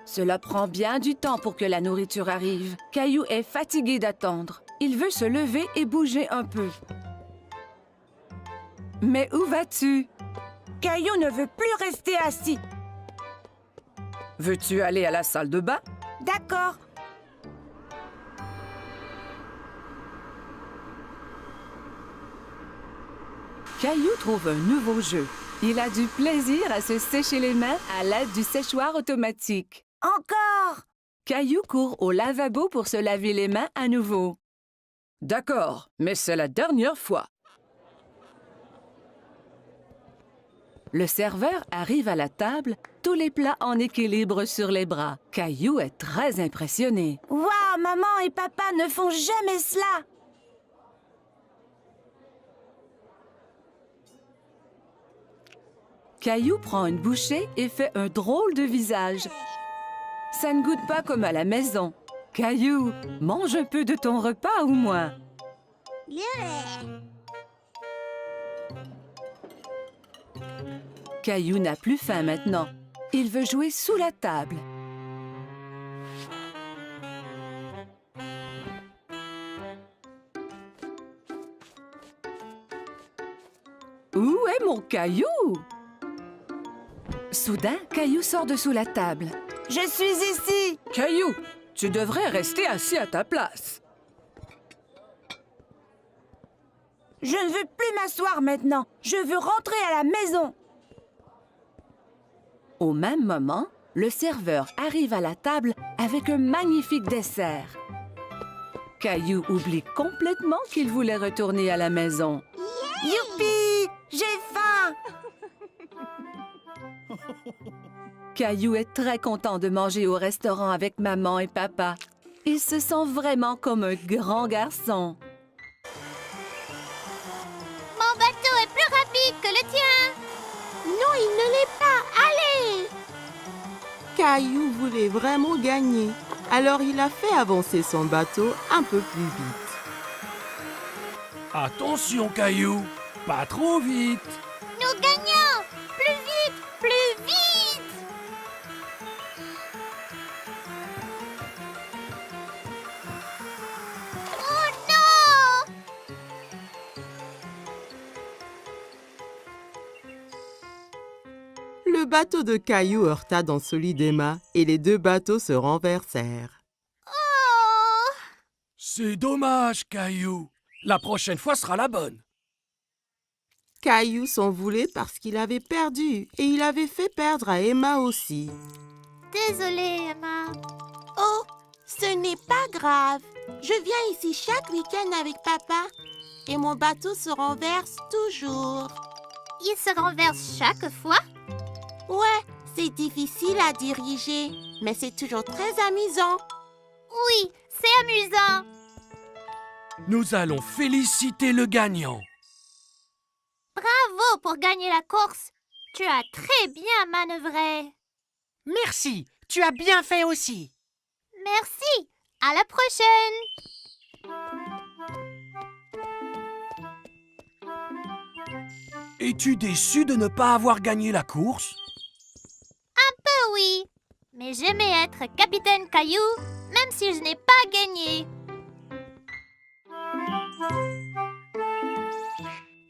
G: Cela prend bien du temps pour que la nourriture arrive. Caillou est fatigué d'attendre. Il veut se lever et bouger un peu. Mais où vas-tu?
B: Caillou ne veut plus rester assis.
H: Veux-tu aller à la salle de bain?
B: D'accord.
G: Caillou trouve un nouveau jeu. Il a du plaisir à se sécher les mains à l'aide du séchoir automatique.
B: Encore!
G: Caillou court au lavabo pour se laver les mains à nouveau.
H: D'accord, mais c'est la dernière fois.
G: Le serveur arrive à la table, tous les plats en équilibre sur les bras. Caillou est très impressionné.
B: Waouh, maman et papa ne font jamais cela!
G: Caillou prend une bouchée et fait un drôle de visage. Ça ne goûte pas comme à la maison. Caillou, mange un peu de ton repas au moins. Caillou n'a plus faim maintenant. Il veut jouer sous la table. Où est mon Caillou? Soudain, Caillou sort de sous la table.
B: Je suis ici!
H: Caillou, tu devrais rester assis à ta place.
B: Je ne veux plus m'asseoir maintenant. Je veux rentrer à la maison.
G: Au même moment, le serveur arrive à la table avec un magnifique dessert. Caillou oublie complètement qu'il voulait retourner à la maison.
B: Youpi! J'ai faim!
G: Caillou est très content de manger au restaurant avec maman et papa. Il se sent vraiment comme un grand garçon.
D: Mon bateau est plus rapide que le tien. Non, il ne l'est pas. Allez!
A: Caillou voulait vraiment gagner, alors il a fait avancer son bateau un peu plus vite.
C: Attention, Caillou, pas trop vite.
D: Nous gagnons! Plus vite! Plus vite! Oh non!
A: Le bateau de Caillou heurta dans celui d'Emma et les deux bateaux se renversèrent.
D: Oh!
C: C'est dommage, Caillou. La prochaine fois sera la bonne.
A: Caillou s'en voulait parce qu'il avait perdu et il avait fait perdre à Emma aussi.
D: Désolée, Emma. Oh, ce n'est pas grave. Je viens ici chaque week-end avec papa et mon bateau se renverse toujours. Il se renverse chaque fois? Ouais, c'est difficile à diriger, mais c'est toujours très amusant. Oui, c'est amusant.
C: Nous allons féliciter le gagnant.
D: Bravo pour gagner la course. Tu as très bien manœuvré.
E: Merci, tu as bien fait aussi.
D: Merci. À la prochaine.
C: Es-tu déçu de ne pas avoir gagné la course?
D: Oui, mais j'aimais être capitaine Caillou, même si je n'ai pas gagné.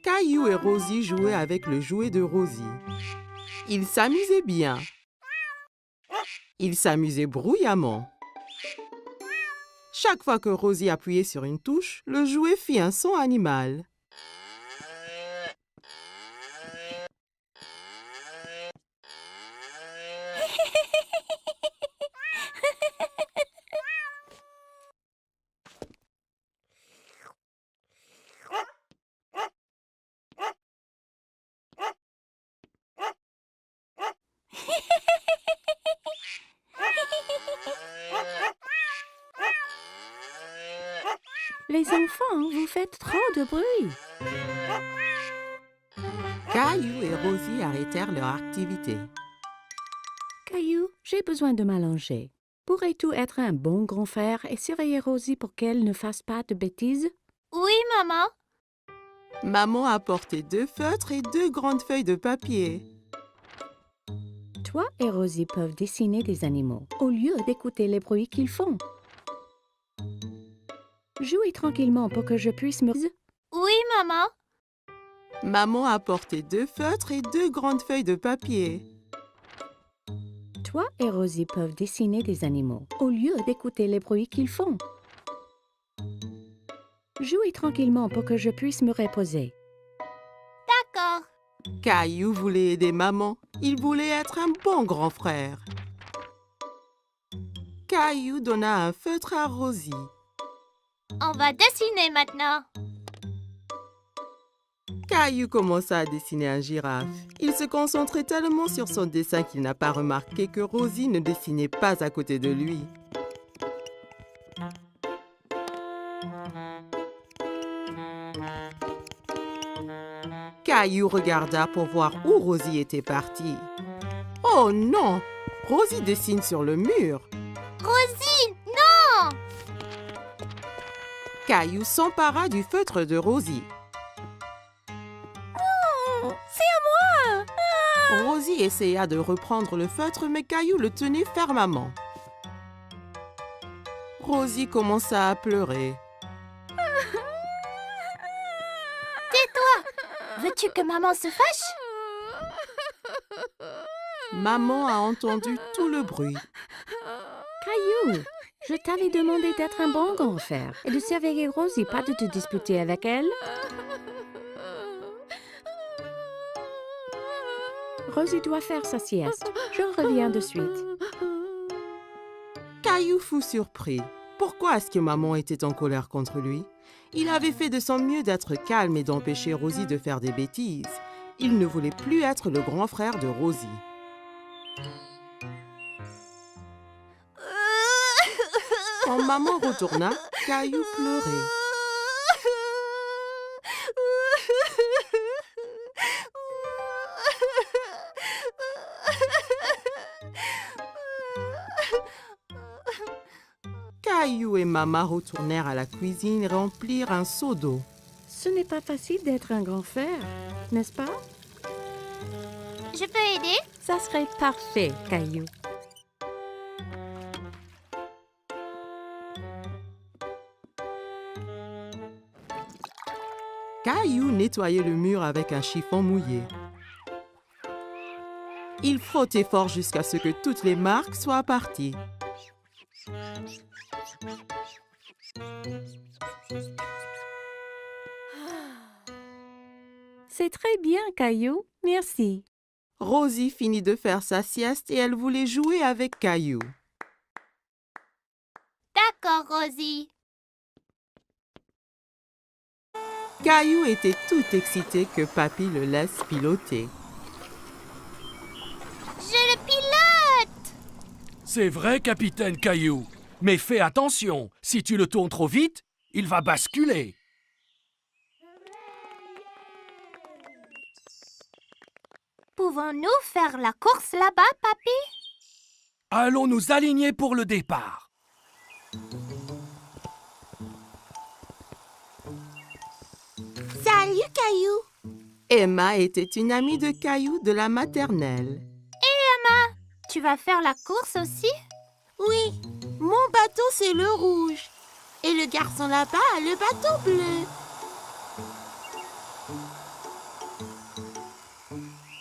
A: Caillou et Rosie jouaient avec le jouet de Rosie. Ils s'amusaient bien. Ils s'amusaient bruyamment. Chaque fois que Rosie appuyait sur une touche, le jouet fit un son animal.
F: Les enfants, vous faites trop de bruit.
A: Caillou et Rosie arrêtèrent leur activité.
F: Caillou, j'ai besoin de m'allonger. Pourrais-tu être un bon grand frère et surveiller Rosie pour qu'elle ne fasse pas de bêtises?
D: Oui, maman.
A: Maman apportait 2 feutres et 2 grandes feuilles de papier.
F: Toi et Rosie peuvent dessiner des animaux au lieu d'écouter les bruits qu'ils font. Jouez tranquillement pour que je puisse me...
D: Oui, maman.
A: Maman apportait 2 feutres et 2 grandes feuilles de papier.
F: Toi et Rosie peuvent dessiner des animaux au lieu d'écouter les bruits qu'ils font. Jouez tranquillement pour que je puisse me reposer.
A: Caillou voulait aider maman. Il voulait être un bon grand frère. Caillou donna un feutre à Rosie.
I: On va dessiner maintenant.
A: Caillou commença à dessiner un girafe. Il se concentrait tellement sur son dessin qu'il n'a pas remarqué que Rosie ne dessinait pas à côté de lui. Caillou regarda pour voir où Rosie était partie. Oh non! Rosie dessine sur le mur.
I: Rosie, non!
A: Caillou s'empara du feutre de Rosie.
I: C'est à moi!
A: Rosie essaya de reprendre le feutre, mais Caillou le tenait fermement. Rosie commença à pleurer.
I: Veux-tu que maman se fâche?
A: Maman a entendu tout le bruit.
F: Caillou, je t'avais demandé d'être un bon grand frère et de surveiller Rosie, pas de te disputer avec elle. Rosie doit faire sa sieste. Je reviens de suite.
A: Caillou fut surpris. Pourquoi est-ce que maman était en colère contre lui? Il avait fait de son mieux d'être calme et d'empêcher Rosie de faire des bêtises. Il ne voulait plus être le grand frère de Rosie. Quand maman retourna, Caillou pleurait. Caillou et maman retournèrent à la cuisine et remplirent un seau d'eau.
F: Ce n'est pas facile d'être un grand frère, n'est-ce pas?
I: Je peux aider?
F: Ça serait parfait, Caillou.
A: Caillou nettoyait le mur avec un chiffon mouillé. Il frottait fort jusqu'à ce que toutes les marques soient parties.
F: C'est très bien, Caillou. Merci.
A: Rosie finit de faire sa sieste et elle voulait jouer avec Caillou.
I: D'accord, Rosie.
A: Caillou était tout excité que Papy le laisse piloter.
I: Je le pilote!
C: C'est vrai, capitaine Caillou. Mais fais attention, si tu le tournes trop vite, il va basculer.
I: Pouvons-nous faire la course là-bas, papy?
C: Allons nous aligner pour le départ.
D: Salut, Caillou.
A: Emma était une amie de Caillou de la maternelle.
I: Tu vas faire la course aussi?
D: Oui, mon bateau, c'est le rouge. Et le garçon là-bas a le bateau bleu.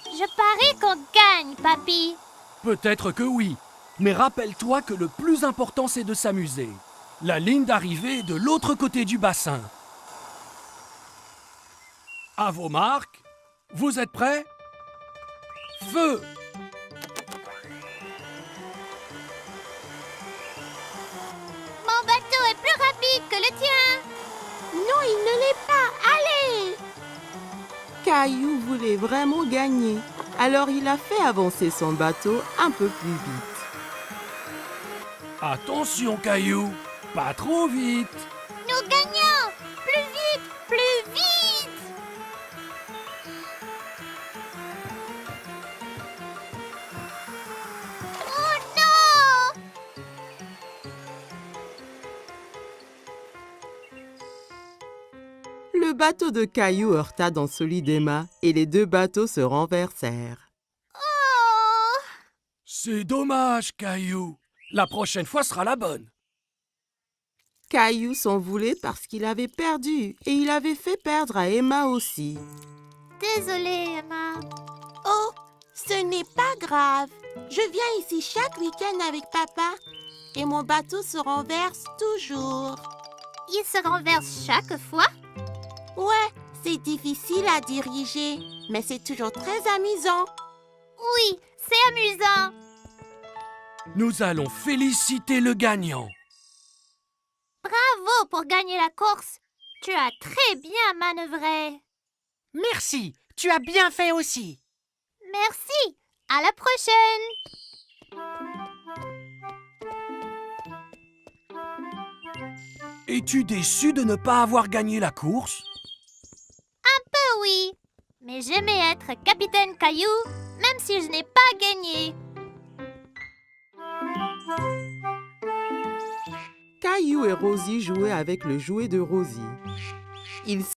I: Je parie qu'on gagne, papy.
C: Peut-être que oui, mais rappelle-toi que le plus important c'est de s'amuser. La ligne d'arrivée est de l'autre côté du bassin. À vos marques, vous êtes prêts? Feu!
I: Mon bateau est plus rapide que le tien.
D: Non, il ne l'est pas. Allez!
A: Caillou voulait vraiment gagner, alors il a fait avancer son bateau un peu plus vite.
C: Attention, Caillou, pas trop vite.
I: Nous gagnons! Plus vite! Plus vite! Oh non!
A: Le bateau de Caillou heurta dans celui d'Emma et les deux bateaux se renversèrent.
I: Oh!
C: C'est dommage, Caillou. La prochaine fois sera la bonne.
A: Caillou s'en voulait parce qu'il avait perdu et il avait fait perdre à Emma aussi.
I: Désolée, Emma.
D: Oh, ce n'est pas grave. Je viens ici chaque week-end avec papa et mon bateau se renverse toujours.
I: Il se renverse chaque fois?
D: Ouais, C'est difficile à diriger, mais c'est toujours très amusant.
I: Oui, c'est amusant.
C: Nous allons féliciter le gagnant.
I: Bravo pour gagner la course. Tu as très bien manœuvré.
E: Merci, tu as bien fait aussi.
I: Merci. À la prochaine.
C: Es-tu déçu de ne pas avoir gagné la course?
I: Oui, mais j'aimais être capitaine Caillou, même si je n'ai pas gagné.
A: Caillou et Rosie jouaient avec le jouet de Rosie. Ils